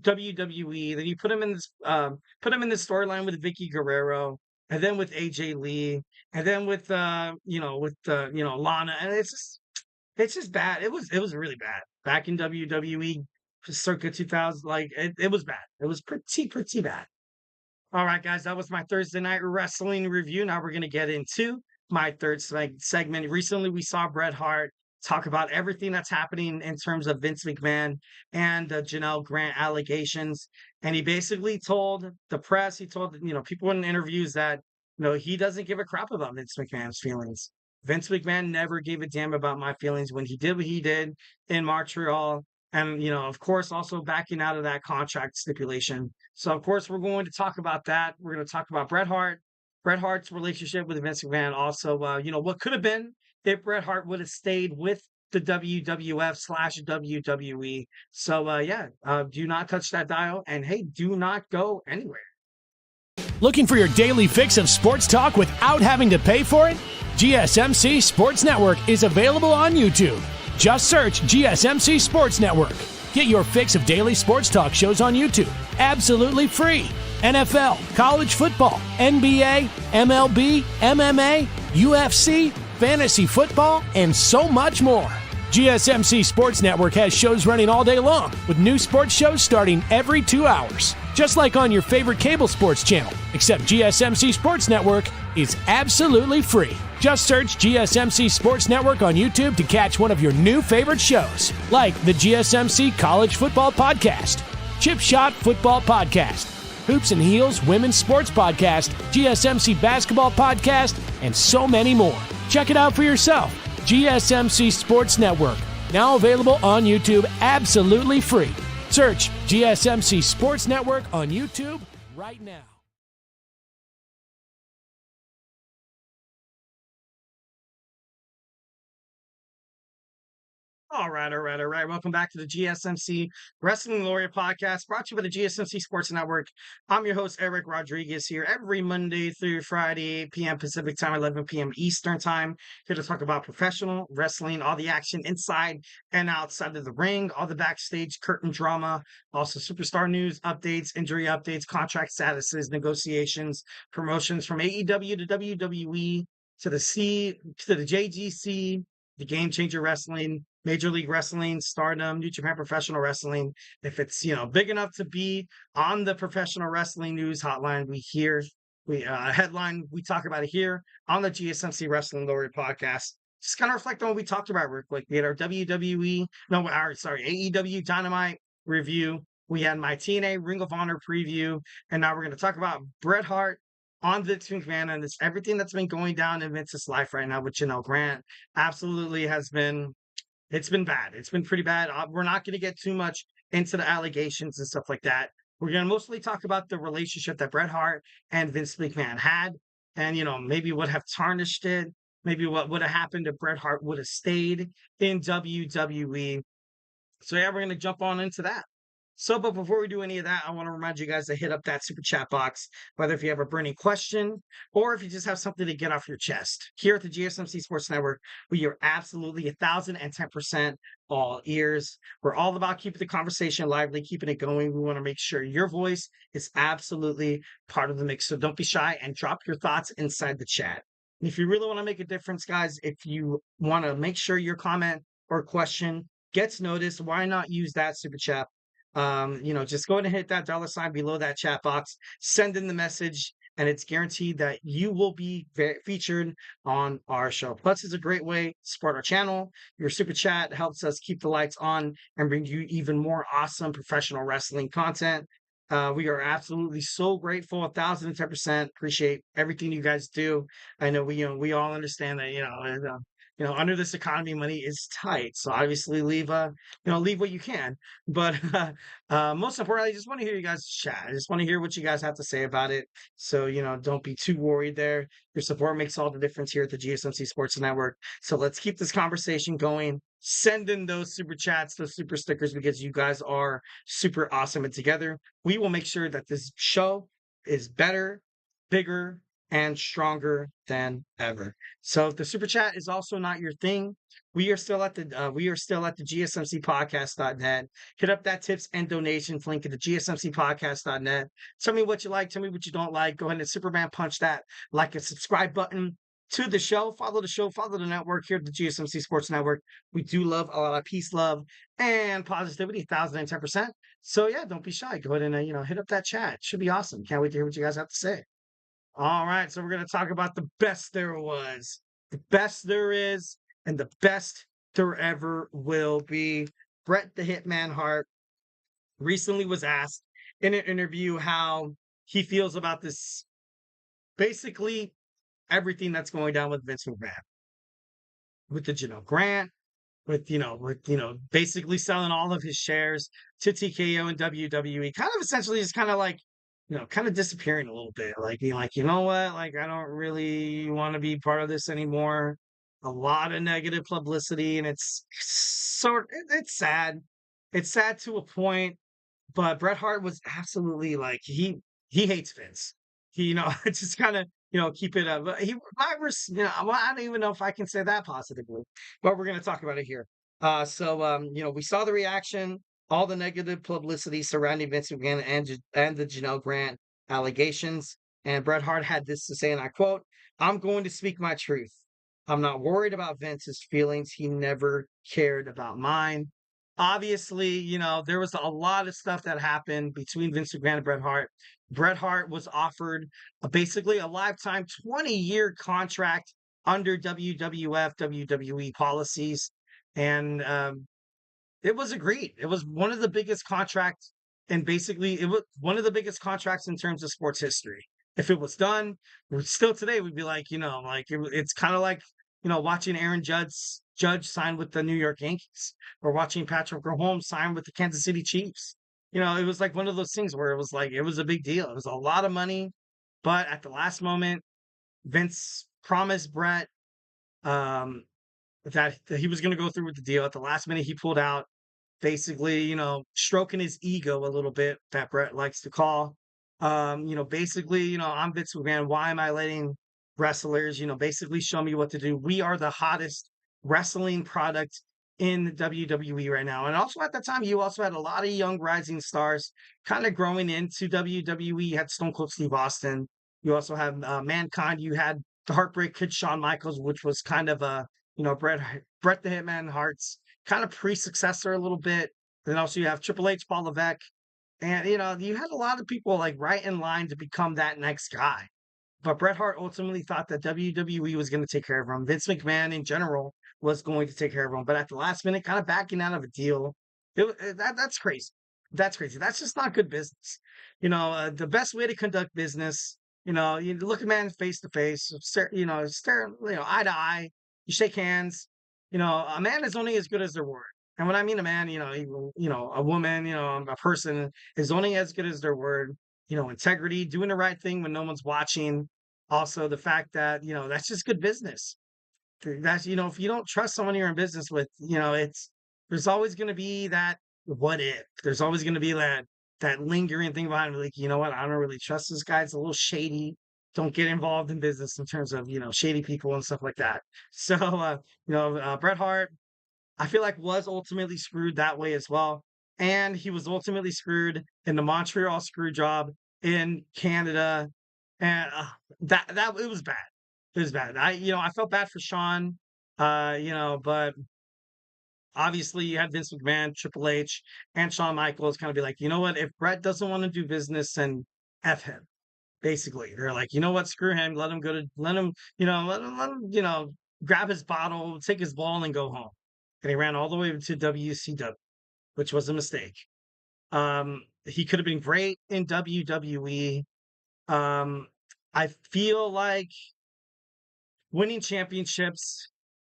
WWE. Then you put him in this storyline with Vicky Guerrero, and then with AJ Lee, and then with Lana, and it's just bad. It was really bad back in WWE circa 2000. Like it was bad. It was pretty bad. All right, guys, that was my Thursday night wrestling review. Now we're gonna get into my third segment. Recently, we saw Bret Hart talk about everything that's happening in terms of Vince McMahon and Janelle Grant allegations. And he basically told the press, he told, people in interviews that, he doesn't give a crap about Vince McMahon's feelings. Vince McMahon never gave a damn about my feelings when he did what he did in Montreal. And, of course, also backing out of that contract stipulation. So, of course, we're going to talk about that. We're going to talk about Bret Hart's relationship with Vince McMahon. Also, what could have been if Bret Hart would have stayed with the WWF/WWE. So, do not touch that dial. And, hey, do not go anywhere. Looking for your daily fix of sports talk without having to pay for it? GSMC Sports Network is available on YouTube. Just search GSMC Sports Network. Get your fix of daily sports talk shows on YouTube, absolutely free. NFL, college football, NBA, MLB, MMA, UFC, fantasy football, and so much more. GSMC Sports Network has shows running all day long, with new sports shows starting every 2 hours. Just like on your favorite cable sports channel, except GSMC Sports Network is absolutely free. Just search GSMC Sports Network on YouTube to catch one of your new favorite shows, like the GSMC College Football Podcast, Chip Shot Football Podcast, Hoops and Heels Women's Sports Podcast, GSMC Basketball Podcast, and so many more. Check it out for yourself. GSMC Sports Network, now available on YouTube absolutely free. Search GSMC Sports Network on YouTube right now. All right. Welcome back to the GSMC Wrestling Laureate podcast, brought to you by the GSMC Sports Network. I'm your host, Eric Rodriguez, here every Monday through Friday, 8 p.m. Pacific time, 11 p.m. Eastern time, here to talk about professional wrestling, all the action inside and outside of the ring, all the backstage curtain drama, also superstar news, updates, injury updates, contract statuses, negotiations, promotions from AEW to WWE to the JGC, the Game Changer Wrestling, Major League Wrestling, Stardom, New Japan Professional Wrestling. If it's big enough to be on the professional wrestling news hotline, we headline, we talk about it here on the GSMC Wrestling Laureate podcast. Just kind of reflect on what we talked about real quick. We had our AEW Dynamite review. We had my TNA Ring of Honor preview, and now we're going to talk about Bret Hart on Vince McMahon and it's everything that's been going down in Vince's life right now with Janelle Grant. Absolutely it's been bad. It's been pretty bad. We're not going to get too much into the allegations and stuff like that. We're going to mostly talk about the relationship that Bret Hart and Vince McMahon had and, maybe would have tarnished it. Maybe what would have happened if Bret Hart would have stayed in WWE. So yeah, we're going to jump on into that. So, but before we do any of that, I want to remind you guys to hit up that super chat box, whether if you have a burning question or if you just have something to get off your chest. Here at the GSMC Sports Network, we are absolutely 1,010% all ears. We're all about keeping the conversation lively, keeping it going. We want to make sure your voice is absolutely part of the mix. So don't be shy and drop your thoughts inside the chat. And if you really want to make a difference, guys, if you want to make sure your comment or question gets noticed, why not use that super chat? Just go ahead and hit that $sign below that chat box, send in the message, and it's guaranteed that you will be featured on our show. Plus, it's a great way to support our channel. Your super chat helps us keep the lights on and bring you even more awesome professional wrestling content. We are absolutely so grateful, 1,010%. Appreciate everything you guys do. I know we all understand that under this economy, money is tight. So obviously leave what you can. But most importantly, I just want to hear you guys chat. I just want to hear what you guys have to say about it. So, don't be too worried there. Your support makes all the difference here at the GSMC Sports Network. So let's keep this conversation going. Send in those super chats, those super stickers, because you guys are super awesome. And together, we will make sure that this show is better, bigger, and stronger than ever. So if the super chat is also not your thing, we are still at the GSMCpodcast.net. Hit up that tips and donations link at the GSMCpodcast.net. Tell me what you like, tell me what you don't like. Go ahead and Superman punch that like and subscribe button to the show. Follow the network here at the GSMC Sports Network. We do love a lot of peace, love, and positivity, 1,010%. So yeah, don't be shy. Go ahead and hit up that chat. It should be awesome. Can't wait to hear what you guys have to say. All right, so we're going to talk about the best there was, the best there is, and the best there ever will be. Bret the Hitman Hart recently was asked in an interview how he feels about this, basically everything that's going down with Vince McMahon, with the Janelle Grant, with basically selling all of his shares to TKO and WWE, kind of essentially just kind of like, kind of disappearing a little bit, like being like, you know what, like I don't really want to be part of this anymore. A lot of negative publicity, and it's sad. It's sad to a point, but Bret Hart was absolutely like he hates Vince. He just kind of keep it up. But I don't even know if I can say that positively, but we're gonna talk about it here. We saw the reaction, all the negative publicity surrounding Vince McMahon and the Janelle Grant allegations. And Bret Hart had this to say, and I quote, "I'm going to speak my truth. I'm not worried about Vince's feelings. He never cared about mine." Obviously, there was a lot of stuff that happened between Vince McMahon and Bret Hart. Bret Hart was offered basically a lifetime 20-year contract under WWF, WWE policies. And it was agreed. It was one of the biggest contracts, and basically it was one of the biggest contracts in terms of sports history. If it was done, still today we'd be like, it's kind of like, watching Aaron Judge sign with the New York Yankees, or watching Patrick Mahomes sign with the Kansas City Chiefs. It was like one of those things where it was like, it was a big deal. It was a lot of money, but at the last moment, Vince promised Bret that he was going to go through with the deal. At the last minute, he pulled out, basically, stroking his ego a little bit, that Brett likes to call. Basically, I'm Vince McMahon. Why am I letting wrestlers, basically show me what to do? We are the hottest wrestling product in the WWE right now. And also at that time, you also had a lot of young rising stars kind of growing into WWE. You had Stone Cold Steve Austin. You also had Mankind. You had the Heartbreak Kid Shawn Michaels, which was kind of a, Bret the Hitman Hart's kind of pre-successor a little bit. Then also you have Triple H, Paul Levesque, and you had a lot of people like right in line to become that next guy. But Bret Hart ultimately thought that WWE was going to take care of him. Vince McMahon in general was going to take care of him. But at the last minute, kind of backing out of a deal, that's crazy. That's crazy. That's just not good business. The best way to conduct business, you look a man face to face, stare, eye to eye, you shake hands. A man is only as good as their word. And when I mean a man, a woman, a person is only as good as their word. Integrity, doing the right thing when no one's watching. Also, the fact that, that's just good business. That's, if you don't trust someone you're in business with, there's always going to be that what if. There's always going to be that lingering thing behind me, like, you know what, I don't really trust this guy. It's a little shady. Don't get involved in business in terms of, shady people and stuff like that. So, Bret Hart, I feel like was ultimately screwed that way as well. And he was ultimately screwed in the Montreal screw job in Canada. And that it was bad. It was bad. I felt bad for Sean, but obviously you had Vince McMahon, Triple H, and Shawn Michaels kind of be like, you know what, if Brett doesn't want to do business, then F him. Basically, they're like, you know what, screw him, let him, grab his bottle, take his ball, and go home. And he ran all the way to WCW, which was a mistake. He could have been great in WWE. I feel like winning championships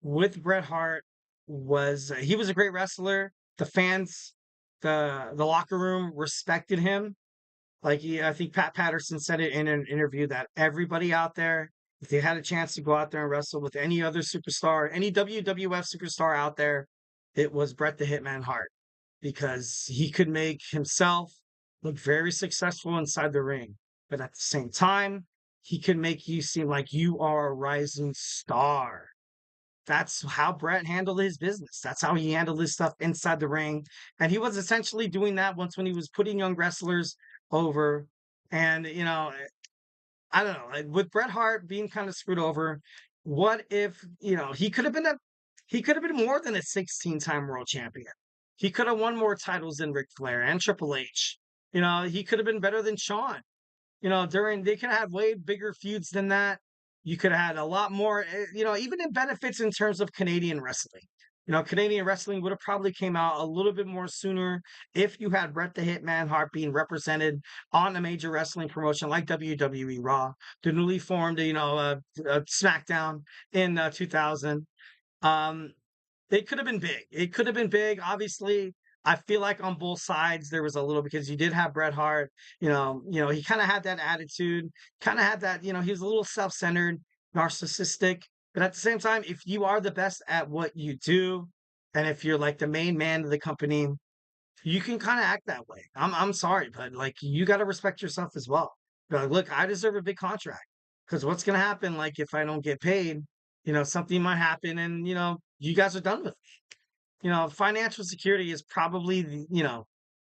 with Bret Hart he was a great wrestler. The fans, the locker room respected him. Like I think Pat Patterson said it in an interview that everybody out there, if they had a chance to go out there and wrestle with any other superstar, any WWF superstar out there, it was Bret the Hitman Hart, because he could make himself look very successful inside the ring. But at the same time, he could make you seem like you are a rising star. That's how Bret handled his business. That's how he handled his stuff inside the ring. And he was essentially doing that once when he was putting young wrestlers over. And, I don't know, like with Bret Hart being kind of screwed over, what if, he could have been more than a 16-time world champion. He could have won more titles than Ric Flair and Triple H. He could have been better than Shawn. They could have way bigger feuds than that. You could have had a lot more, even in benefits in terms of Canadian wrestling. Canadian wrestling would have probably came out a little bit more sooner if you had Bret the Hitman Hart being represented on a major wrestling promotion like WWE Raw, the newly formed, SmackDown in 2000. It could have been big. It could have been big. Obviously, I feel like on both sides there was a little, because you did have Bret Hart. He kind of had that attitude, kind of had that. He was a little self-centered, narcissistic. But at the same time, if you are the best at what you do, and if you're like the main man of the company, you can kind of act that way. I'm sorry, but like you got to respect yourself as well. Like, look, I deserve a big contract, because what's gonna happen? Like if I don't get paid, something might happen, and you guys are done with me. Financial security is probably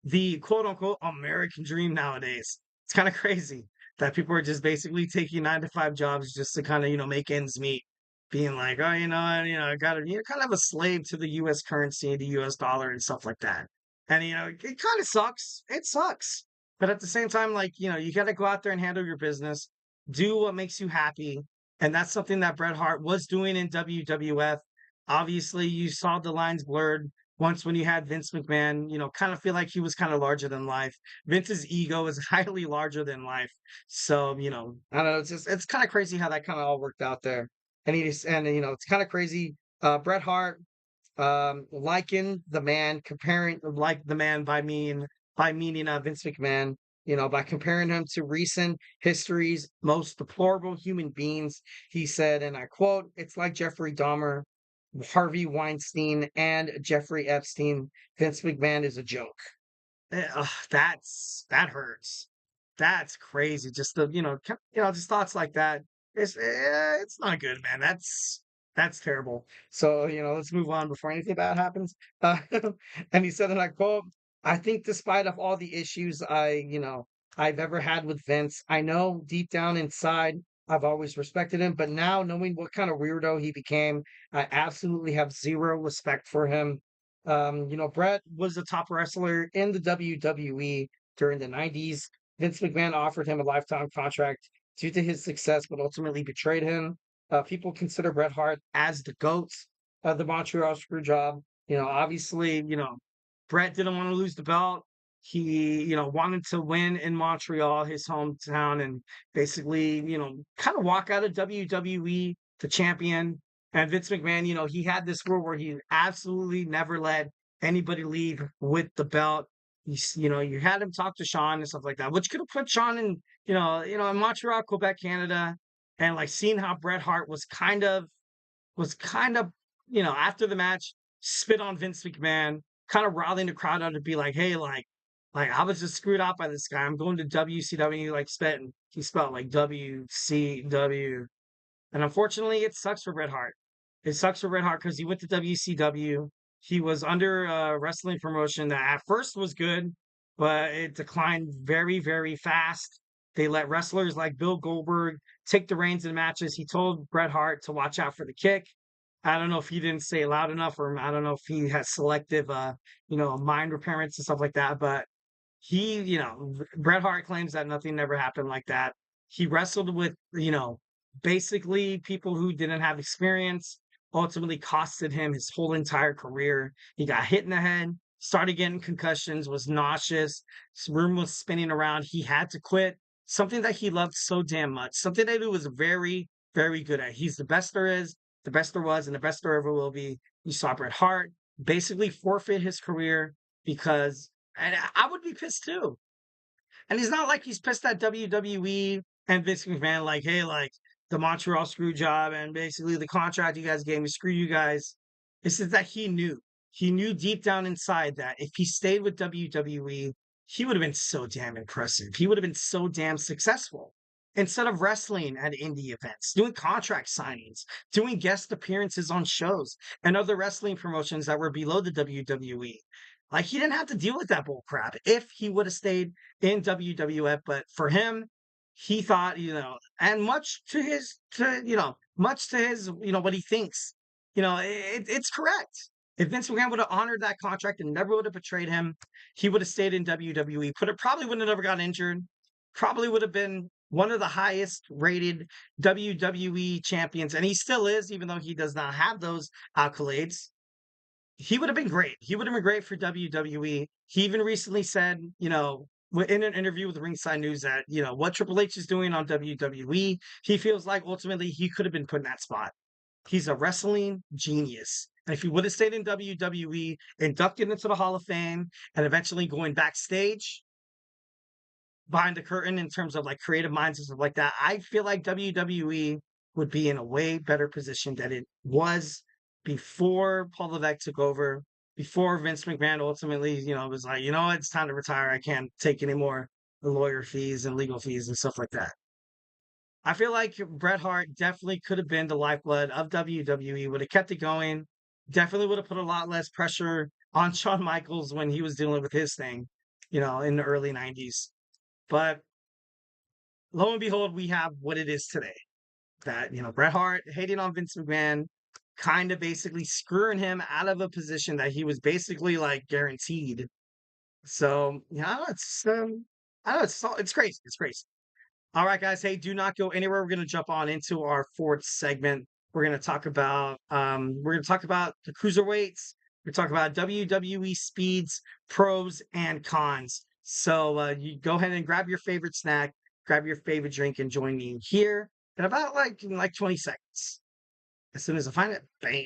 the quote unquote American dream nowadays. It's kind of crazy that people are just basically taking 9-to-5 jobs just to kind of make ends meet, being like, oh, I got to, you're kind of a slave to the U.S. currency, the U.S. dollar, and stuff like that. And it kind of sucks. It sucks. But at the same time, like you got to go out there and handle your business, do what makes you happy, and that's something that Bret Hart was doing in WWF. Obviously, you saw the lines blurred once when you had Vince McMahon, kind of feel like he was kind of larger than life. Vince's ego is highly larger than life. So, I don't know. It's kind of crazy how that kind of all worked out there. And it's kind of crazy. Bret Hart, liking the man, comparing like the man by meaning Vince McMahon, by comparing him to recent history's most deplorable human beings. He said, and I quote, "It's like Jeffrey Dahmer. Harvey Weinstein and Jeffrey Epstein, Vince McMahon is a joke. That hurts. That's crazy. Just the just thoughts like that. It's not good, man. That's terrible. So let's move on before anything bad happens. And he said, and I quote, "I think despite of all the issues I've ever had with Vince, I know deep down inside I've always respected him, but now knowing what kind of weirdo he became, I absolutely have zero respect for him." Bret was a top wrestler in the WWE during the 90s. Vince McMahon offered him a lifetime contract due to his success, but ultimately betrayed him. People consider Bret Hart as the GOAT of the Montreal Screwjob. Obviously, Bret didn't want to lose the belt. He, wanted to win in Montreal, his hometown, and basically, kind of walk out of WWE the champion. And Vince McMahon, he had this rule where he absolutely never let anybody leave with the belt. You had him talk to Shawn and stuff like that, which could have put Shawn in, in Montreal, Quebec, Canada, and like seeing how Bret Hart was kind of, after the match, spit on Vince McMahon, kind of rallying the crowd out to be like, hey, like I was just screwed out by this guy. I'm going to WCW, like he spelled like WCW. And unfortunately, it sucks for Bret Hart. It sucks for Bret Hart because he went to WCW. He was under a wrestling promotion that at first was good, but it declined very, very fast. They let wrestlers like Bill Goldberg take the reins in matches. He told Bret Hart to watch out for the kick. I don't know if he didn't say it loud enough, or I don't know if he has selective, mind repairments and stuff like that. But Bret Hart claims that nothing ever happened like that. He wrestled with, basically people who didn't have experience, ultimately costed him his whole entire career. He got hit in the head, started getting concussions, was nauseous. His room was spinning around. He had to quit. Something that he loved so damn much. Something that he was very, very good at. He's the best there is, the best there was, and the best there ever will be. You saw Bret Hart basically forfeit his career because, and I would be pissed too. And he's not like he's pissed at WWE and Vince McMahon, like, hey, like, the Montreal screw job and basically the contract you guys gave me, screw you guys. It's just that he knew. He knew deep down inside that if he stayed with WWE, he would have been so damn impressive. He would have been so damn successful. Instead of wrestling at indie events, doing contract signings, doing guest appearances on shows and other wrestling promotions that were below the WWE. Like, he didn't have to deal with that bull crap if he would have stayed in WWF. But for him, he thought, and much to his, what he thinks, it's correct. If Vince McMahon would have honored that contract and never would have betrayed him, he would have stayed in WWE. Probably wouldn't have ever got injured. Probably would have been one of the highest rated WWE champions. And he still is, even though he does not have those accolades. He would have been great. He would have been great for WWE. He even recently said, in an interview with Ringside News that, what Triple H is doing on WWE, he feels like ultimately he could have been put in that spot. He's a wrestling genius. And if he would have stayed in WWE, inducted into the Hall of Fame, and eventually going backstage behind the curtain in terms of like creative minds and stuff like that, I feel like WWE would be in a way better position than it was before Paul Levesque took over, before Vince McMahon ultimately, was like, it's time to retire. I can't take any more lawyer fees and legal fees and stuff like that. I feel like Bret Hart definitely could have been the lifeblood of WWE, would have kept it going, definitely would have put a lot less pressure on Shawn Michaels when he was dealing with his thing, in the early 90s. But lo and behold, we have what it is today. That, Bret Hart hating on Vince McMahon, kind of basically screwing him out of a position that he was basically like guaranteed. So, it's crazy. It's crazy. All right, guys. Hey, do not go anywhere. We're going to jump on into our fourth segment. We're going to talk about the cruiserweights. We're talking about WWE Speed's pros and cons. So you go ahead and grab your favorite snack, grab your favorite drink, and join me here in about like 20 seconds. As soon as I find it, bam.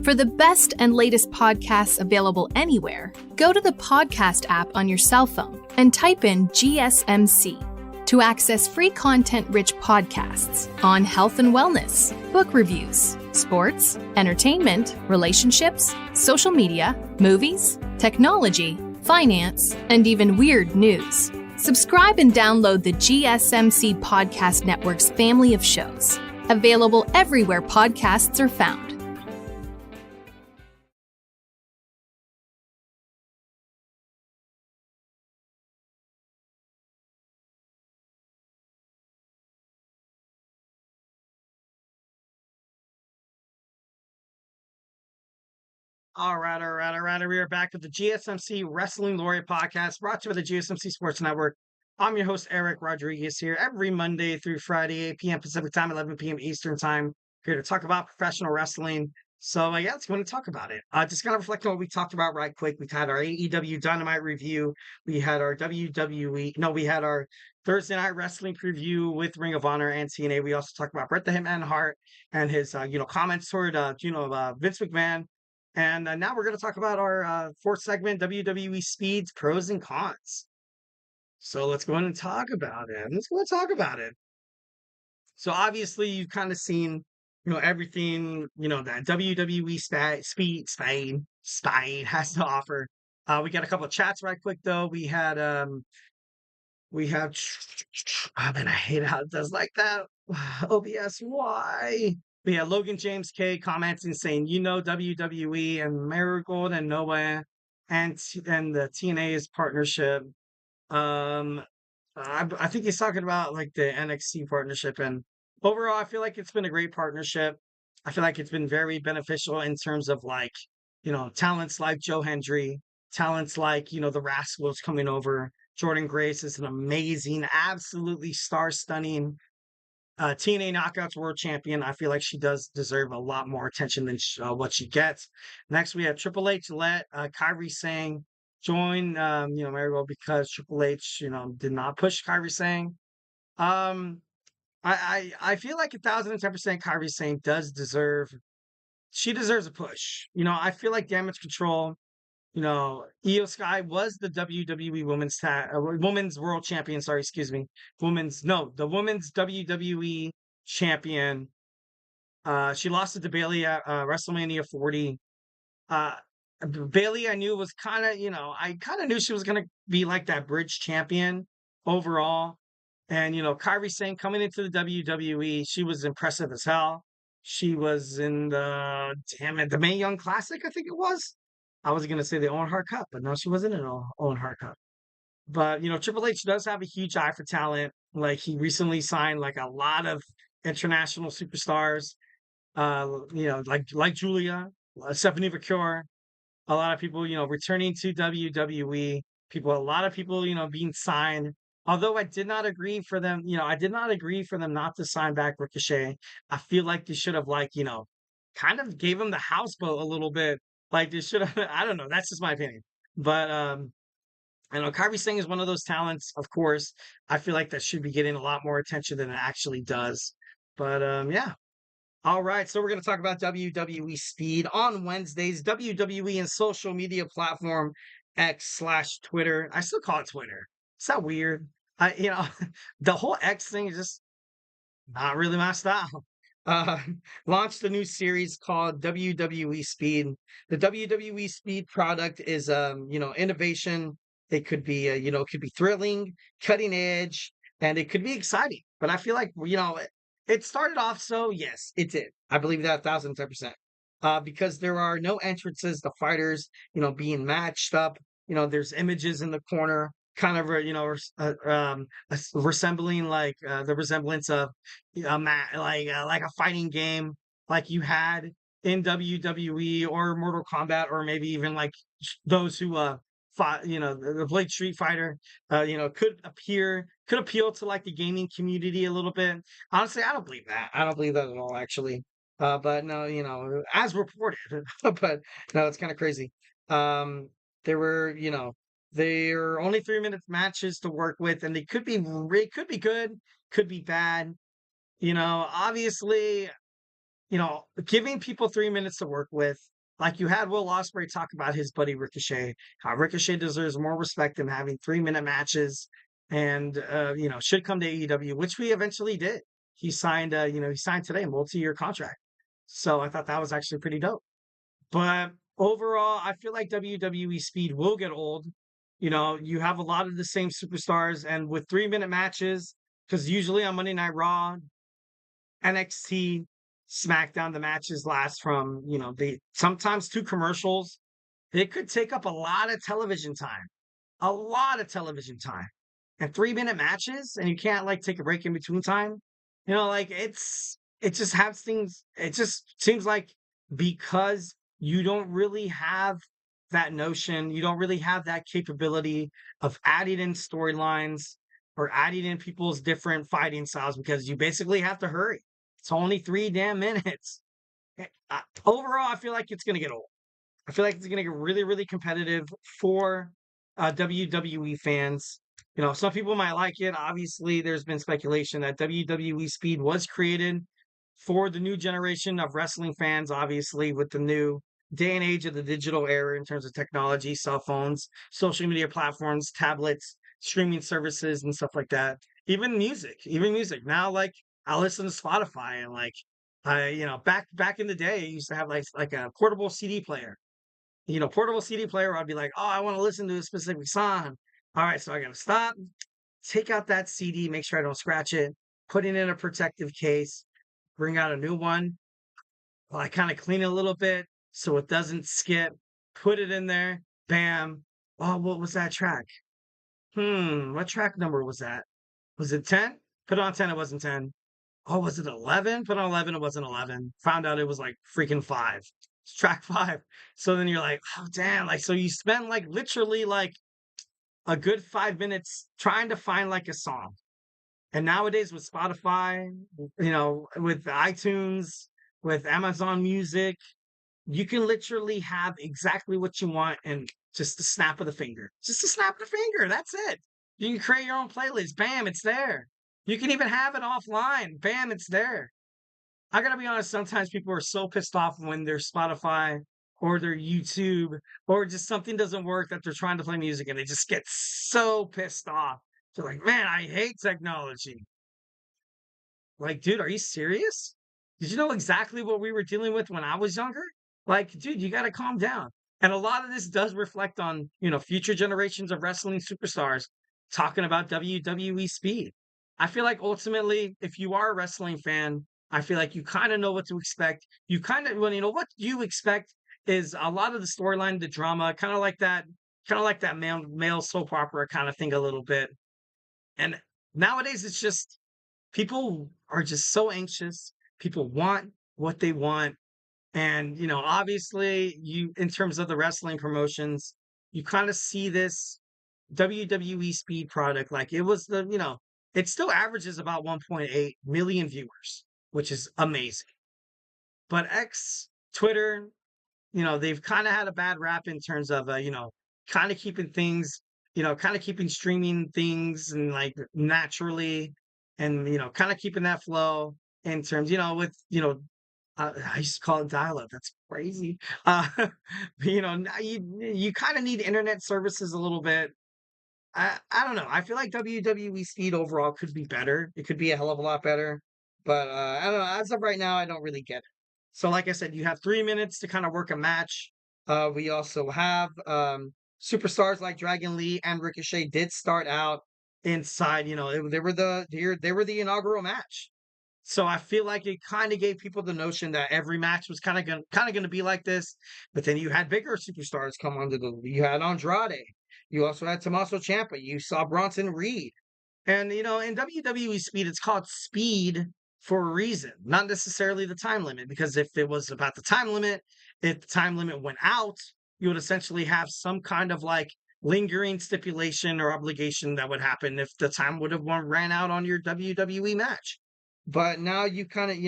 For the best and latest podcasts available anywhere, go to the podcast app on your cell phone and type in GSMC. to access free content-rich podcasts on health and wellness, book reviews, sports, entertainment, relationships, social media, movies, technology, finance, and even weird news. Subscribe and download the GSMC Podcast Network's family of shows, available everywhere podcasts are found. All right, all right, all right. We are back with the GSMC Wrestling Laureate podcast brought to you by the GSMC Sports Network. I'm your host, Eric Rodriguez, here every Monday through Friday, 8 p.m. Pacific time, 11 p.m. Eastern time, here to talk about professional wrestling. So, yeah, let's go and talk about it. Just kind of reflect on what we talked about right quick. We had our AEW Dynamite review. We had our we had our Thursday Night Wrestling preview with Ring of Honor and TNA. We also talked about Bret the Hitman Hart and his, comments toward, Vince McMahon. And now we're going to talk about our fourth segment, WWE Speed's pros and cons. So let's go ahead and talk about it. So obviously you've kind of seen, everything, that WWE Speed has to offer. We got a couple of chats right quick though. We had, oh man, I hate how it does like that. OBS, why? But yeah, Logan James K commenting saying, WWE and Marigold and Noah and the TNA's partnership. I think he's talking about like the NXT partnership, and overall, I feel like it's been a great partnership. I feel like it's been very beneficial in terms of like, talents like Joe Hendry, talents like, the Rascals coming over. Jordan Grace is an amazing, absolutely star-stunning TNA Knockouts World Champion. I feel like she does deserve a lot more attention than what she gets. Next, we have Triple H let Kairi Sane join, Marigold because Triple H, did not push Kairi Sane. I feel like 1,010% Kairi Sane she deserves a push. I feel like Damage Control. Io Sky was the WWE Women's World Champion. Sorry, excuse me. The Women's WWE Champion. She lost it to Bayley at WrestleMania 40. Bayley, I knew was kind of, I kind of knew she was going to be like that bridge champion overall. And, Kairi Sane coming into the WWE, she was impressive as hell. She was in the Mae Young Classic, I think it was. I was going to say the Owen Hart Cup, but no, she wasn't in an Owen Hart Cup. But, Triple H does have a huge eye for talent. Like, he recently signed, like, a lot of international superstars, like Julia, Stephanie McCure, a lot of people, returning to WWE, a lot of people, being signed. Although I did not agree for them, not to sign back Ricochet. I feel like they should have, like, kind of gave him the houseboat a little bit. Like they should have, I don't know. That's just my opinion. But I know Kairi Singh is one of those talents, of course. I feel like that should be getting a lot more attention than it actually does. But yeah. All right, so we're going to talk about WWE Speed on Wednesdays, WWE and social media platform X/Twitter. I still call it Twitter. Is that weird? The whole X thing is just not really my style. Uh, Launched a new series called WWE Speed. The WWE Speed product is, innovation. It could be, it could be thrilling, cutting edge, and it could be exciting. But I feel like, it started off so, yes, it did. I believe that 1,010%. Because there are no entrances, the fighters, being matched up. There's images in the corner, kind of, resembling like the resemblance of like a fighting game, like you had in WWE or Mortal Kombat, or maybe even like those who fought, the Blade Street Fighter, could appeal to like the gaming community a little bit. Honestly, I don't believe that. I don't believe that at all, actually. But no, as reported, but no, it's kind of crazy. There were, there are only 3 minute matches to work with, and it could be good, could be bad. Obviously, giving people 3 minutes to work with, like you had Will Ospreay talk about his buddy Ricochet, how Ricochet deserves more respect than having 3 minute matches. and should come to AEW, which we eventually did. He signed, he signed today a multi-year contract. So I thought that was actually pretty dope. But overall, I feel like WWE Speed will get old. You have a lot of the same superstars, and with 3-minute matches, because usually on Monday Night Raw, NXT, SmackDown, the matches last from, they sometimes 2 commercials. It could take up a lot of television time, a lot of television time. And 3-minute matches, and you can't like take a break in between time. Like it just has things, it just seems like because you don't really have that notion, you don't really have that capability of adding in storylines or adding in people's different fighting styles because you basically have to hurry. It's only 3 damn minutes. Overall, I feel like it's going to get old. I feel like it's going to get really, really competitive for WWE fans. Some people might like it. Obviously, there's been speculation that WWE Speed was created for the new generation of wrestling fans, obviously, with the new day and age of the digital era in terms of technology, cell phones, social media platforms, tablets, streaming services, and stuff like that. Even music. Now, like, I listen to Spotify and like, back in the day, I used to have like a portable CD player. Portable CD player, I'd be like, oh, I want to listen to a specific song. All right, so I got to stop, take out that CD, make sure I don't scratch it, put it in a protective case, bring out a new one. Well, I kind of clean it a little bit so it doesn't skip, put it in there, bam. Oh, what was that track? What track number was that? Was it 10? Put on 10, it wasn't 10. Oh, was it 11? Put on 11, it wasn't 11. Found out it was like freaking 5. It's track 5. So then you're like, oh, damn. Like, so you spend like literally like a good 5 minutes trying to find like a song. And nowadays with Spotify, with iTunes, with Amazon Music, you can literally have exactly what you want in just a snap of the finger. Just a snap of the finger. That's it. You can create your own playlist. Bam, it's there. You can even have it offline. Bam, it's there. I gotta be honest, sometimes people are so pissed off when their Spotify or their YouTube or just something doesn't work that they're trying to play music and they just get so pissed off. They're like, man, I hate technology. Like, dude, are you serious? Did you know exactly what we were dealing with when I was younger? Like, dude, you gotta calm down. And a lot of this does reflect on, future generations of wrestling superstars talking about WWE Speed. I feel like ultimately, if you are a wrestling fan, I feel like you kind of know what to expect. You kind of, what you expect is a lot of the storyline, the drama, kind of like that male soap opera kind of thing a little bit. And nowadays, it's just people are just so anxious. People want what they want. And, obviously, in terms of the wrestling promotions, you kind of see this WWE Speed product. Like it was it still averages about 1.8 million viewers, which is amazing. But Twitter, they've kind of had a bad rap in terms of, kind of keeping things, kind of keeping streaming things and like naturally and, kind of keeping that flow in terms, with, I used to call it dial-up. That's crazy. But, now you kind of need internet services a little bit. I don't know. I feel like WWE Speed overall could be better. It could be a hell of a lot better. But I don't know. As of right now, I don't really get it. So, like I said, you have 3 minutes to kind of work a match. We also have superstars like Dragon Lee and Ricochet did start out inside. They were the inaugural match. So I feel like it kind of gave people the notion that every match was kind of going to be like this. But then you had bigger superstars come onto you had Andrade. You also had Tommaso Ciampa. You saw Bronson Reed. And, in WWE Speed, it's called Speed for a reason, not necessarily the time limit. Because if it was about the time limit, if the time limit went out, you would essentially have some kind of like lingering stipulation or obligation that would happen if the time would have ran out on your WWE match. But now you kind of,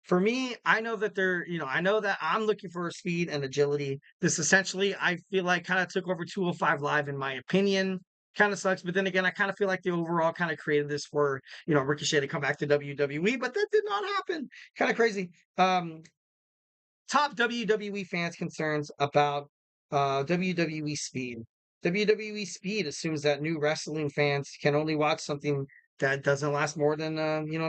for me, I know that I know that I'm looking for speed and agility. This essentially, I feel like kind of took over 205 Live in my opinion. Kind of sucks. But then again, I kind of feel like the overall kind of created this for, Ricochet to come back to WWE, but that did not happen. Kind of crazy. Top WWE fans' concerns about WWE Speed. WWE Speed assumes that new wrestling fans can only watch something that doesn't last more than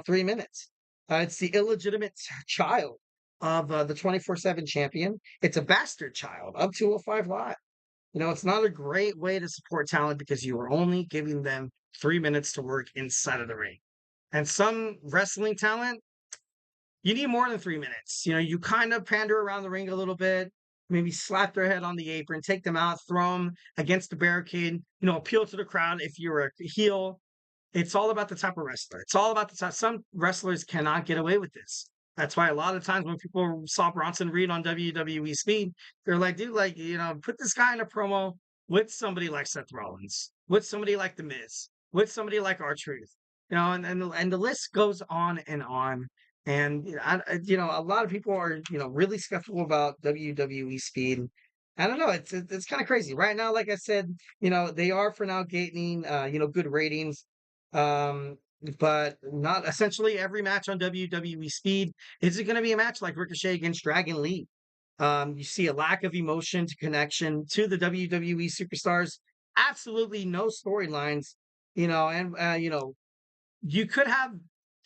3 minutes. It's the illegitimate child of the 24/7 champion. It's a bastard child of 205 Live. It's not a great way to support talent because you are only giving them 3 minutes to work inside of the ring. And some wrestling talent, you need more than 3 minutes. You kind of pander around the ring a little bit, maybe slap their head on the apron, take them out, throw them against the barricade, appeal to the crowd if you're a heel. It's all about the type of wrestler. It's all about the type. Some wrestlers cannot get away with this. That's why a lot of times when people saw Bronson Reed on WWE Speed, they're like, dude, like, put this guy in a promo with somebody like Seth Rollins, with somebody like The Miz, with somebody like R-Truth, and the list goes on and on. And, a lot of people are, really skeptical about WWE Speed. I don't know. It's kind of crazy right now. Like I said, they are for now gaining, good ratings. But not essentially every match on WWE Speed is it going to be a match like Ricochet against Dragon Lee. You see a lack of emotion to connection to the WWE superstars. Absolutely no storylines, and you could have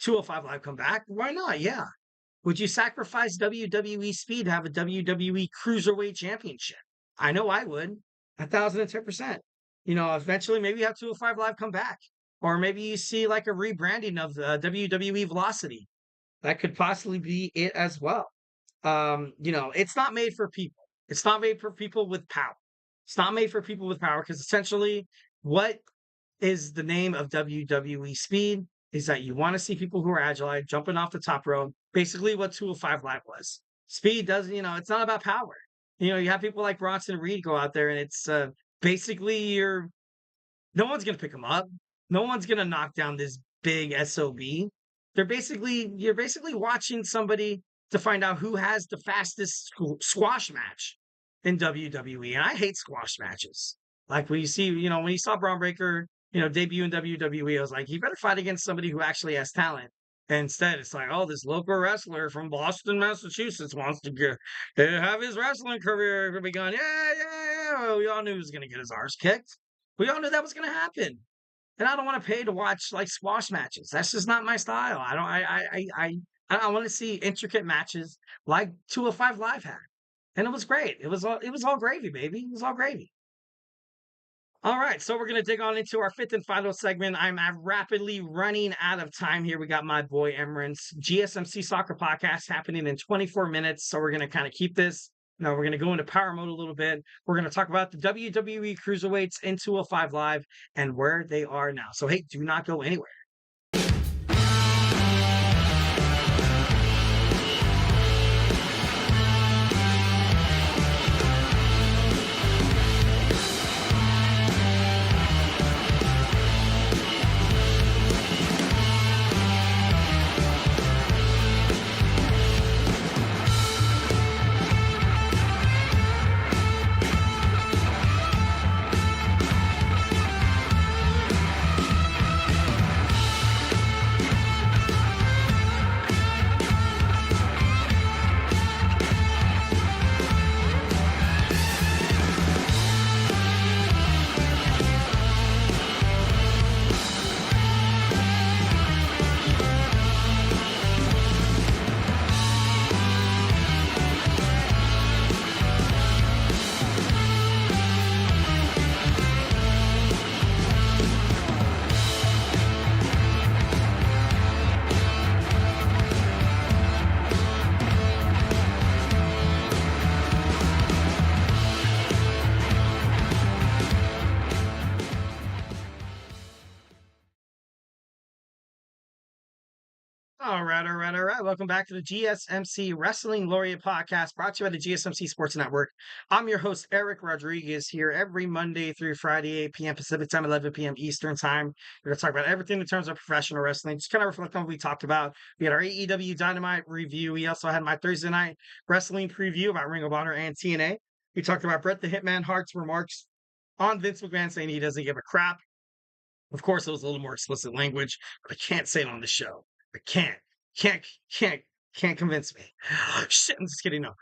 205 Live come back. Why not? Yeah. Would you sacrifice WWE Speed to have a WWE Cruiserweight Championship? I know I would. 1,010%. Eventually maybe have 205 Live come back. Or maybe you see like a rebranding of the WWE Velocity. That could possibly be it as well. It's not made for people. It's not made for people with power. It's not made for people with power because essentially what is the name of WWE Speed is that you want to see people who are agile, jumping off the top rope. Basically what 205 Live was. Speed doesn't, it's not about power. You have people like Bronson Reed go out there and it's basically no one's going to pick them up. No one's going to knock down this big SOB. You're basically watching somebody to find out who has the fastest squash match in WWE. And I hate squash matches. Like when you see, when you saw Braun Breaker, debut in WWE, I was like, you better fight against somebody who actually has talent. And instead, it's like, oh, this local wrestler from Boston, Massachusetts wants to have his wrestling career begun. Yeah. Well, we all knew he was going to get his arse kicked. We all knew that was going to happen. And I don't want to pay to watch like squash matches. That's just not my style. I want to see intricate matches like 205 Live had. And it was great. It was all gravy, baby. It was all gravy. All right, so we're going to dig on into our fifth and final segment. I'm rapidly running out of time here. We got my boy Emran's GSMC Soccer Podcast happening in 24 minutes. So we're going to kind of keep this. Now we're going to go into power mode a little bit. We're going to talk about the WWE Cruiserweights in 205 Live and where they are now. So, hey, do not go anywhere. All right. Welcome back to the GSMC Wrestling Laureate Podcast, brought to you by the GSMC Sports Network. I'm your host, Eric Rodriguez, here every Monday through Friday, 8 p.m. Pacific Time, 11 p.m. Eastern Time. We're going to talk about everything in terms of professional wrestling, just kind of reflect on what we talked about. We had our AEW Dynamite review. We also had my Thursday night wrestling preview about Ring of Honor and TNA. We talked about Bret the Hitman Hart's remarks on Vince McMahon saying he doesn't give a crap. Of course, it was a little more explicit language, but I can't say it on the show. I can't convince me. Shit, I'm just kidding. No.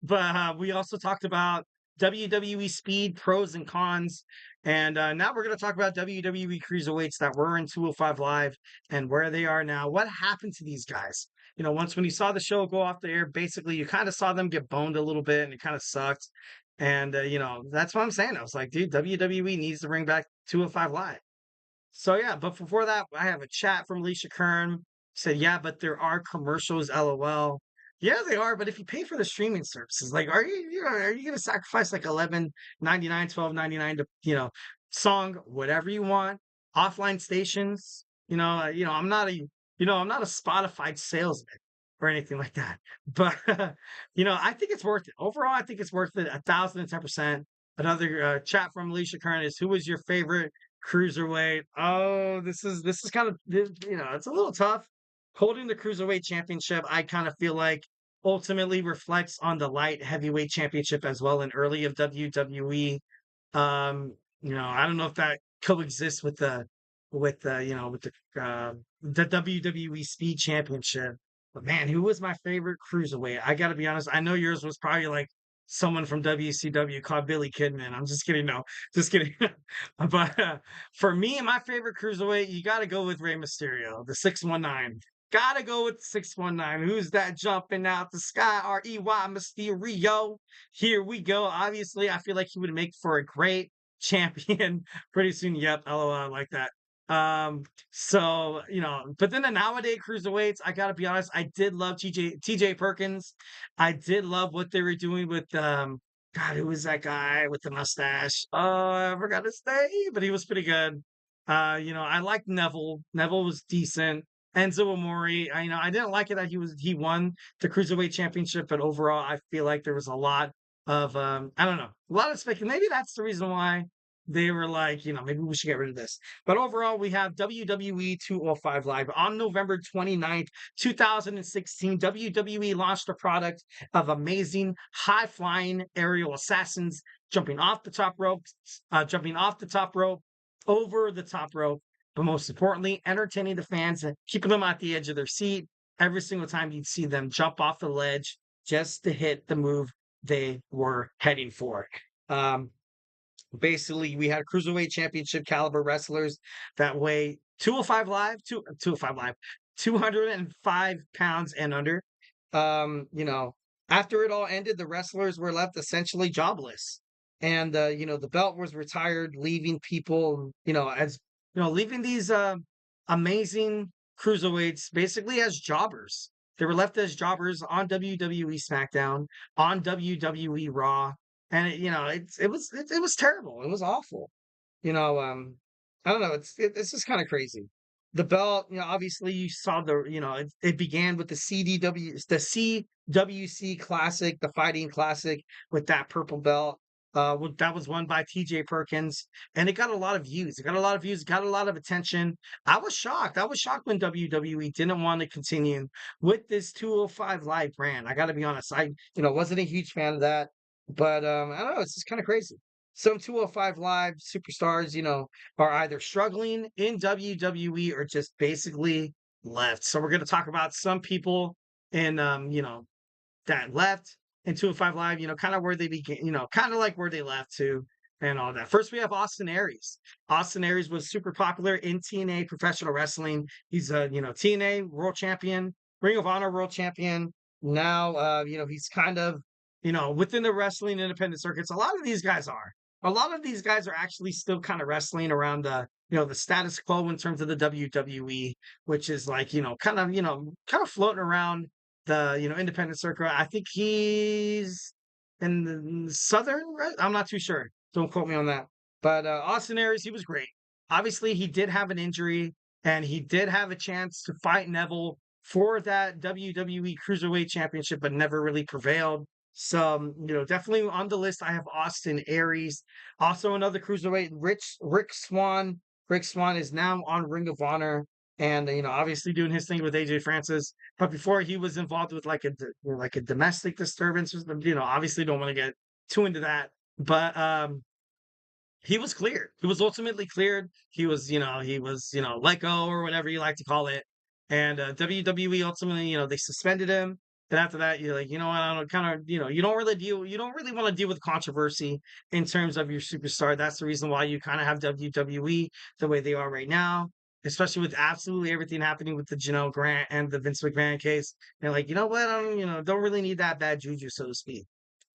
But we also talked about WWE Speed pros and cons. And now we're going to talk about WWE Cruiserweights that were in 205 Live and where they are now. What happened to these guys? Once when you saw the show go off the air, basically you kind of saw them get boned a little bit and it kind of sucked. And, that's what I'm saying. I was like, dude, WWE needs to bring back 205 Live. So, yeah, but before that, I have a chat from Alicia Kern. Said, yeah, but there are commercials, LOL. Yeah, they are, but if you pay for the streaming services, like, are you gonna sacrifice like 11.99, 12.99 to, song, whatever you want, offline stations? I'm not a Spotify salesman or anything like that. But I think it's worth it. Overall, I think it's worth it 1,010%. Another chat from Alicia Kern is, who was your favorite cruiserweight? Oh, this is kind of it's a little tough. Holding the cruiserweight championship, I kind of feel like ultimately reflects on the light heavyweight championship as well in early of WWE. I don't know if that coexists with the WWE Speed Championship. But man, who was my favorite cruiserweight? I got to be honest. I know yours was probably like someone from WCW called Billy Kidman. I'm just kidding. No, just kidding. But for me, my favorite cruiserweight, you got to go with Rey Mysterio, the 619. Gotta go with 619. Who's that jumping out the sky? REY Mysterio. Here we go. Obviously, I feel like he would make for a great champion pretty soon. Yep, LOL, I like that. But then the nowadays cruiserweights, I gotta be honest, I did love TJ Perkins. I did love what they were doing with God, who was that guy with the mustache? Oh, I forgot his name, but he was pretty good. I liked Neville. Neville was decent. Enzo Amore, I didn't like it that he won the cruiserweight championship, but overall, I feel like there was a lot of I don't know, a lot of speculation. Maybe that's the reason why they were like, maybe we should get rid of this. But overall, we have WWE 205 Live on November 29th, 2016. WWE launched a product of amazing high-flying aerial assassins jumping off the top rope, over the top rope, but most importantly, entertaining the fans and keeping them at the edge of their seat every single time you'd see them jump off the ledge just to hit the move they were heading for. Basically, we had cruiserweight championship caliber wrestlers that weigh 205 pounds and under. After it all ended, the wrestlers were left essentially jobless. And, the belt was retired, leaving people, leaving these amazing cruiserweights basically as jobbers. They were left as jobbers on WWE SmackDown, on WWE Raw, and it was terrible. It was awful. I don't know. It's just kind of crazy. The belt, obviously you saw it began with the CWC Classic, the Fighting Classic, with that purple belt. That was won by TJ Perkins, and it got a lot of views. It got a lot of views, got a lot of attention. I was shocked. I was shocked when WWE didn't want to continue with this 205 Live brand. I got to be honest. I, wasn't a huge fan of that, but I don't know. It's just kind of crazy. Some 205 Live superstars, are either struggling in WWE or just basically left. So we're going to talk about some people in, that left in 205 Live, kind of where they began, kind of like where they left to and all that. First, we have Austin Aries. Austin Aries was super popular in TNA professional wrestling. He's a, TNA world champion, Ring of Honor world champion. Now, he's kind of, within the wrestling independent circuits. A lot of these guys are. A lot of these guys are actually still kind of wrestling around the, the status quo in terms of the WWE, which is like, kind of floating around the, independent circuit. I think he's in the Southern, right? I'm not too sure. Don't quote me on that. But Austin Aries, he was great. Obviously, he did have an injury, and he did have a chance to fight Neville for that WWE Cruiserweight Championship, but never really prevailed. So, definitely on the list, I have Austin Aries. Also, another cruiserweight, Rick Swann. Rick Swann is now on Ring of Honor and, obviously doing his thing with AJ Francis. But before he was involved with like a domestic disturbance, obviously don't want to get too into that. But he was cleared. He was ultimately cleared. He was let go or whatever you like to call it. And WWE ultimately, they suspended him. Then after that, you're like, you know what? I don't kind of, you don't really want to deal with controversy in terms of your superstar. That's the reason why you kind of have WWE the way they are right now, especially with absolutely everything happening with the Janelle Grant and the Vince McMahon case. They're like, you know what? I don't, don't really need that bad juju, so to speak.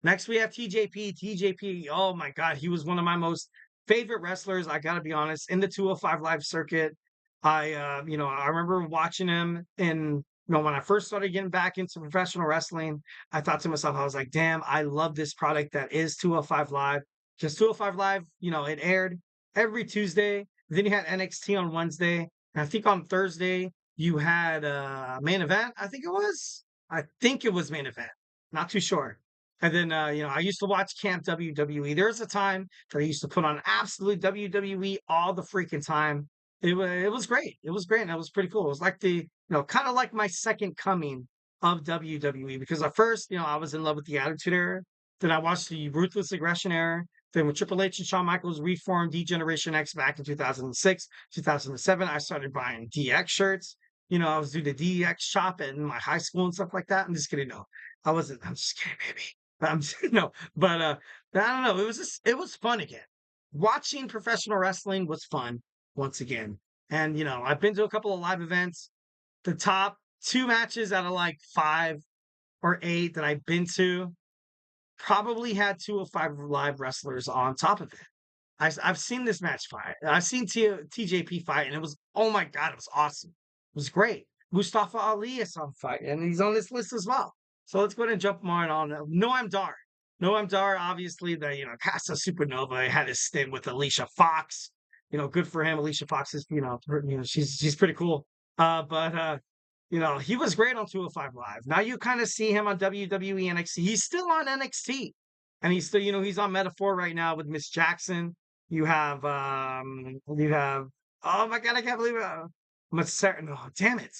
Next, we have TJP. TJP, oh my God, he was one of my most favorite wrestlers. I got to be honest, in the 205 Live circuit. I remember watching him in, when I first started getting back into professional wrestling. I thought to myself, I was like, damn, I love this product that is 205 Live. Just 205 Live, it aired every Tuesday. Then you had NXT on Wednesday. And I think on Thursday, you had main event. I think it was main event. Not too sure. And then, I used to watch Camp WWE. There was a time that I used to put on absolute WWE all the freaking time. It was great. It was great. And it was pretty cool. It was like kind of like my second coming of WWE, because at first, I was in love with the Attitude Era. Then I watched the Ruthless Aggression Era. Then with Triple H and Shawn Michaels reformed D-Generation X back in 2006, 2007, I started buying DX shirts. I was doing the DX shop in my high school and stuff like that. I'm just kidding. No, I'm just kidding, baby. No, but I don't know. It was fun again. Watching professional wrestling was fun once again. And, I've been to a couple of live events. The top two matches out of like 5 or 8 that I've been to probably had 205 live wrestlers on top of it. I've seen this match fight. I've seen TJP fight, and it was, oh my God, it was awesome. It was great. Mustafa Ali is on fight, and he's on this list as well. So let's go ahead and jump more on. Noam Dar. Noam Dar, obviously, Casa Supernova had his stint with Alicia Fox. Good for him. Alicia Fox is, she's pretty cool. But he was great on 205 Live. Now you kind of see him on WWE NXT. He's still on NXT. And he's still, he's on Metaphor right now with Miss Jackson. You have, oh my God, I can't believe it. No, damn it.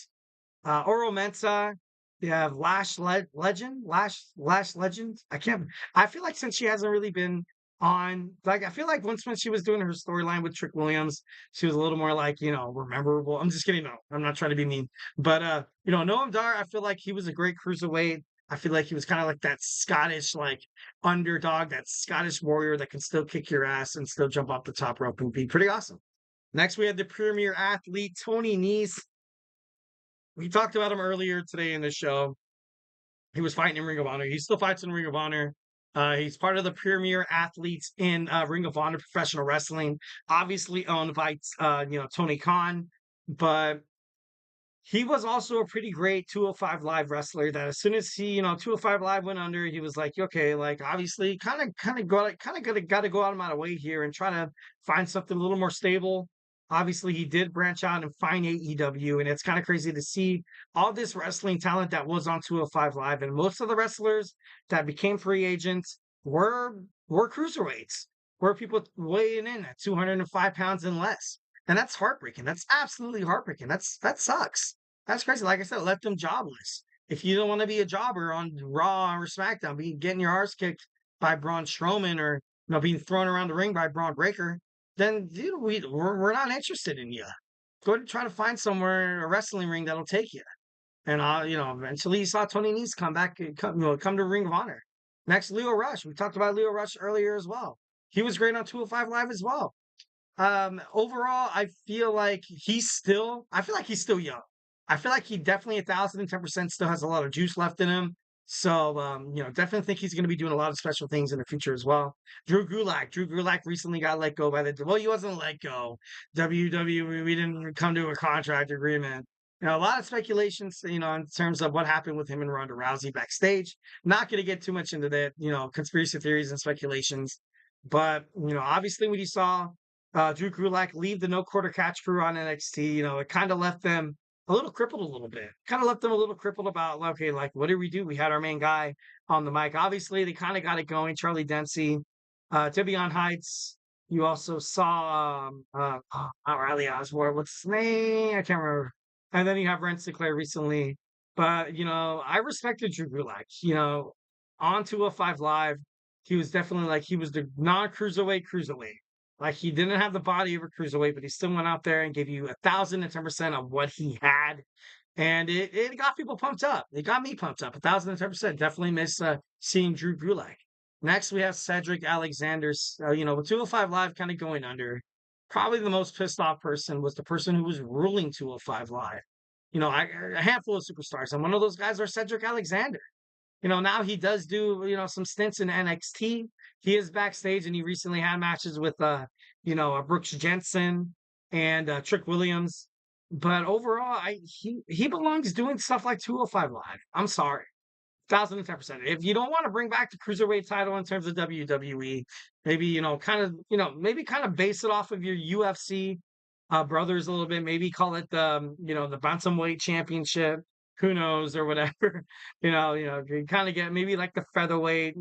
Oro Mensa. You have Legend. I feel like since she hasn't really been on, like, I feel like once when she was doing her storyline with Trick Williams, she was a little more like, memorable. I'm just kidding. No, I'm not trying to be mean. But, Noam Dar, I feel like he was a great cruiserweight. I feel like he was kind of like that Scottish, like, underdog, that Scottish warrior that can still kick your ass and still jump off the top rope and be pretty awesome. Next, we had the premier athlete, Tony Nese. We talked about him earlier today in the show. He was fighting in Ring of Honor. He still fights in Ring of Honor. He's part of the premier athletes in Ring of Honor Professional Wrestling, obviously owned by, Tony Khan. But he was also a pretty great 205 Live wrestler that as soon as he, 205 Live went under, he was like, okay, like, obviously got to go out of my way here and try to find something a little more stable. Obviously, he did branch out and find AEW, and it's kind of crazy to see all this wrestling talent that was on 205 Live. And most of the wrestlers that became free agents were cruiserweights, were people weighing in at 205 pounds and less. And that's heartbreaking. That's absolutely heartbreaking. That sucks. That's crazy. Like I said, left them jobless. If you don't want to be a jobber on Raw or SmackDown, getting your arse kicked by Braun Strowman or being thrown around the ring by Braun Breaker, then dude, we're not interested in you. Go to try to find somewhere, a wrestling ring that'll take you. And eventually you saw Tony Nese come to Ring of Honor. Next, Leo Rush. We talked about Leo Rush earlier as well. He was great on 205 Live as well. Overall, I feel like he's still young. I feel like he definitely 1,010% still has a lot of juice left in him. So, definitely think he's going to be doing a lot of special things in the future as well. Drew Gulak recently got let go by he wasn't let go. WWE, we didn't come to a contract agreement. A lot of speculations, in terms of what happened with him and Ronda Rousey backstage. Not going to get too much into that, conspiracy theories and speculations. But, obviously when you saw Drew Gulak leave the No Quarter Catch crew on NXT, it kind of left them a little crippled a little bit. Kind of left them a little crippled about, okay, like, what did we do? We had our main guy on the mic. Obviously, they kind of got it going. Charlie Dempsey, Debian Heights. You also saw Riley Osborne. What's his name? I can't remember. And then you have Ren Sinclair recently. But, I respected Drew Gulak. On 205 Live, he was definitely he was the non-cruiserweight. Like, he didn't have the body of a cruiserweight, but he still went out there and gave you 1,010% of what he had. And it got people pumped up. It got me pumped up. 1,010%. Definitely miss seeing Drew Gulak. Next, we have Cedric Alexander. With 205 Live kind of going under, probably the most pissed off person was the person who was ruling 205 Live. A handful of superstars. And one of those guys are Cedric Alexander. Now he does do, some stints in NXT. He is backstage and he recently had matches with, Brooks Jensen and Trick Williams. But overall, he belongs doing stuff like 205 Live. I'm sorry. 1,010%. If you don't want to bring back the Cruiserweight title in terms of WWE, maybe, maybe kind of base it off of your UFC brothers a little bit. Maybe call it the Bantamweight Championship. Who knows or whatever. You kind of get maybe like the featherweight,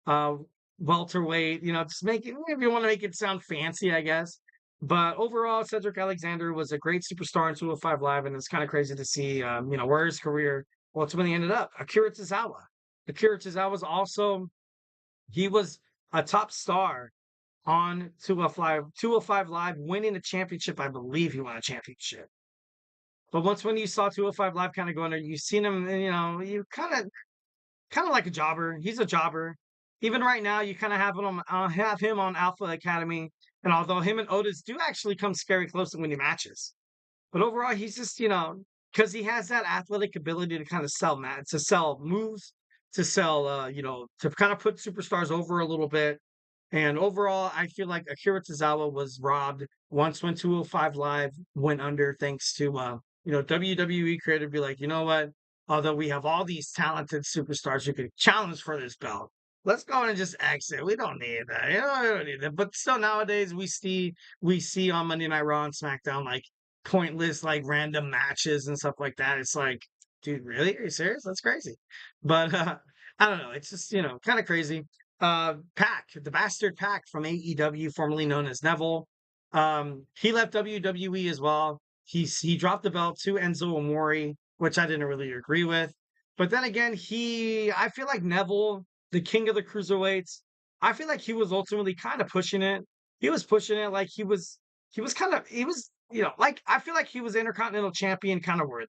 uh, welterweight, just make it, if you want to make it sound fancy, I guess. But overall, Cedric Alexander was a great superstar in 205 Live, and it's kind of crazy to see, where his career ultimately ended up. Akira Tozawa. Akira Tozawa was also, he was a top star on 205 Live, winning a championship. I believe he won a championship. But once when you saw 205 Live kind of going there, you've seen him, you kind of like a jobber. He's a jobber. Even right now, you kind of have him on Alpha Academy, and although him and Otis do actually come scary close to winning matches, but overall, he's just because he has that athletic ability to kind of to sell moves, to sell to kind of put superstars over a little bit. And overall, I feel like Akira Tozawa was robbed once when 205 Live went under, thanks to WWE created be like, you know what? Although we have all these talented superstars who could challenge for this belt, let's go in and just exit. We don't need that. We don't need that. But still, nowadays we see on Monday Night Raw and SmackDown like pointless, like random matches and stuff like that. It's like, dude, really? Are you serious? That's crazy. But I don't know. It's just kind of crazy. Pac, the bastard Pac from AEW, formerly known as Neville. He left WWE as well. He dropped the belt to Enzo Amore, which I didn't really agree with. But then again, I feel like Neville, the king of the cruiserweights, I feel like he was ultimately kind of pushing it. He was pushing it like he was like I feel like he was Intercontinental Champion kind of worth.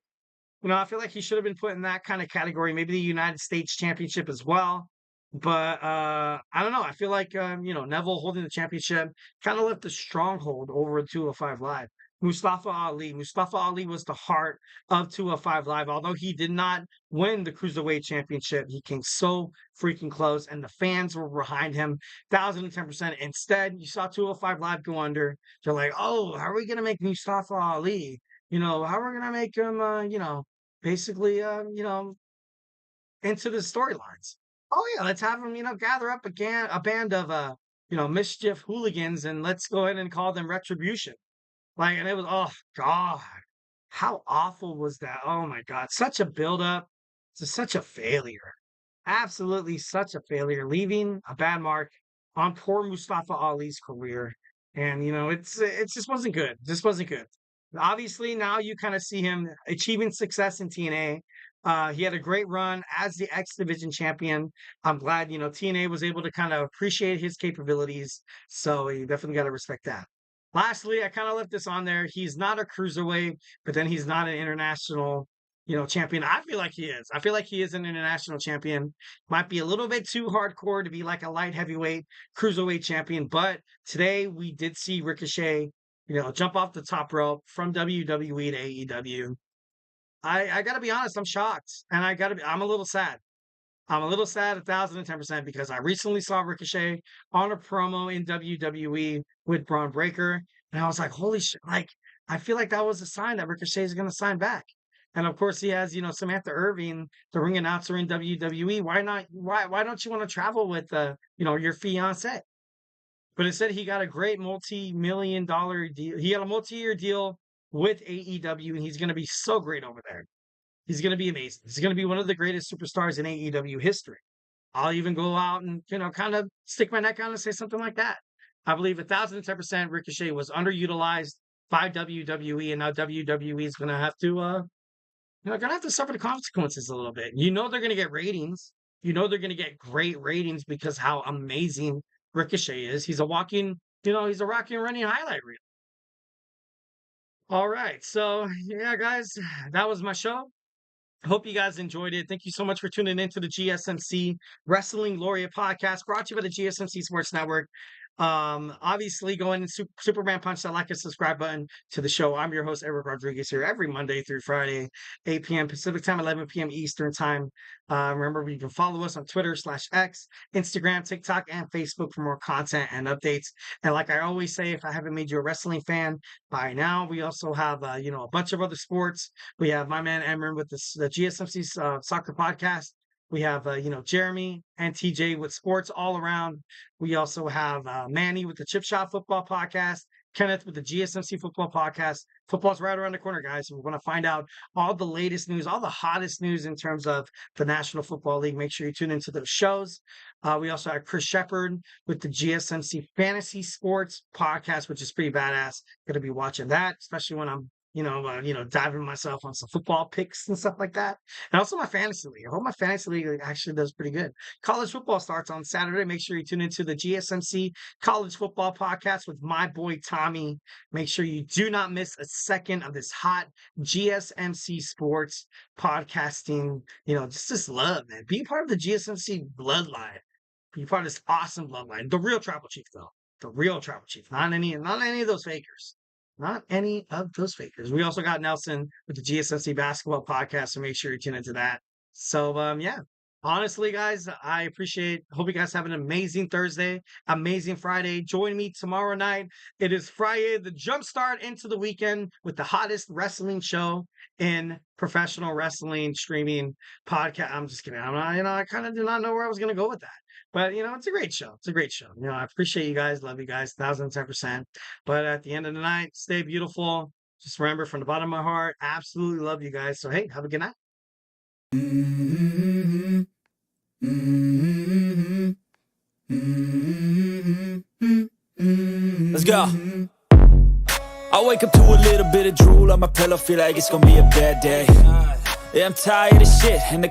I feel like he should have been put in that kind of category, maybe the United States Championship as well. But I don't know. I feel like Neville holding the championship kind of left a stronghold over 205 Live. Mustafa Ali. Mustafa Ali was the heart of 205 Live. Although he did not win the Cruiserweight Championship, he came so freaking close, and the fans were behind him 1,010%. Instead, you saw 205 Live go under. They're like, oh, how are we going to make Mustafa Ali? How are we going to make him, basically, into the storylines? Oh yeah, let's have them, gather up again a band of mischief hooligans and let's go ahead and call them Retribution. Like, and it was, oh God, how awful was that? Oh my God, such a buildup to such a failure. Absolutely such a failure, leaving a bad mark on poor Mustafa Ali's career. And it just wasn't good. Just wasn't good. Obviously, now you kind of see him achieving success in TNA. He had a great run as the X Division champion. I'm glad, TNA was able to kind of appreciate his capabilities. So you definitely got to respect that. Lastly, I kind of left this on there. He's not a cruiserweight, but then he's not an international, champion. I feel like he is. I feel like he is an international champion. Might be a little bit too hardcore to be like a light heavyweight cruiserweight champion. But today we did see Ricochet, jump off the top rope from WWE to AEW. I gotta be honest, I'm shocked. And I'm a little sad. I'm a little sad 1,010% because I recently saw Ricochet on a promo in WWE with Braun Breaker. And I was like, holy shit, like, I feel like that was a sign that Ricochet is going to sign back. And of course, he has, Samantha Irving, the ring announcer in WWE. Why not? Why don't you want to travel with, your fiance? But instead, he got a great multi-million-dollar deal. He had a multi-year deal with AEW, and he's going to be so great over there. He's going to be amazing. He's going to be one of the greatest superstars in AEW history. I'll even go out and, kind of stick my neck out and say something like that. I believe 1,010% Ricochet was underutilized by WWE, and now WWE is going to have to, going to have to suffer the consequences a little bit. They're going to get ratings. They're going to get great ratings because how amazing Ricochet is. He's a walking, he's a rocking, running highlight reel. All right. So, yeah, guys, that was my show. Hope you guys enjoyed it. Thank you so much for tuning into the GSMC Wrestling Laureate podcast brought to you by the GSMC Sports Network. Obviously, go in and Superman punch that like and subscribe button to the show. I'm your host, Eric Rodriguez, here every Monday through Friday, 8 p.m. Pacific time, 11 p.m. Eastern time. Remember, you can follow us on Twitter/X, Instagram, TikTok, and Facebook for more content and updates. And like I always say, if I haven't made you a wrestling fan by now, we also have a bunch of other sports. We have my man Emran with the GSMC Soccer Podcast. We have Jeremy and TJ with sports all around. We also have Manny with the Chip Shot Football Podcast, Kenneth with the GSMC Football Podcast. Football's right around the corner, guys. We want to find out all the latest news, all the hottest news in terms of the National Football League. Make sure you tune into those shows. We also have Chris Shepard with the GSMC Fantasy Sports Podcast, which is pretty badass. Going to be watching that, especially when I'm diving myself on some football picks and stuff like that. And also my fantasy league. I hope my fantasy league actually does pretty good. College football starts on Saturday. Make sure you tune into the GSMC College Football Podcast with my boy Tommy. Make sure you do not miss a second of this hot GSMC Sports podcasting. Just this love, man. Be part of the GSMC bloodline. Be part of this awesome bloodline. The real Tribal Chief, though. The real Tribal Chief. Not any of those fakers. Not any of those fakers. We also got Nelson with the GSMC Basketball Podcast, so make sure you tune into that. So, yeah. Honestly, guys, I appreciate. Hope you guys have an amazing Thursday, amazing Friday. Join me tomorrow night. It is Friday, the jumpstart into the weekend with the hottest wrestling show in professional wrestling streaming podcast. I'm just kidding. I kind of did not know where I was going to go with that. But, it's a great show. It's a great show. I appreciate you guys. Love you guys. 1,010%. But at the end of the night, stay beautiful. Just remember, from the bottom of my heart, absolutely love you guys. So, hey, have a good night. Let's go. I wake up to a little bit of drool on my pillow, feel like it's gonna be a bad day. Yeah, I'm tired of shit, and the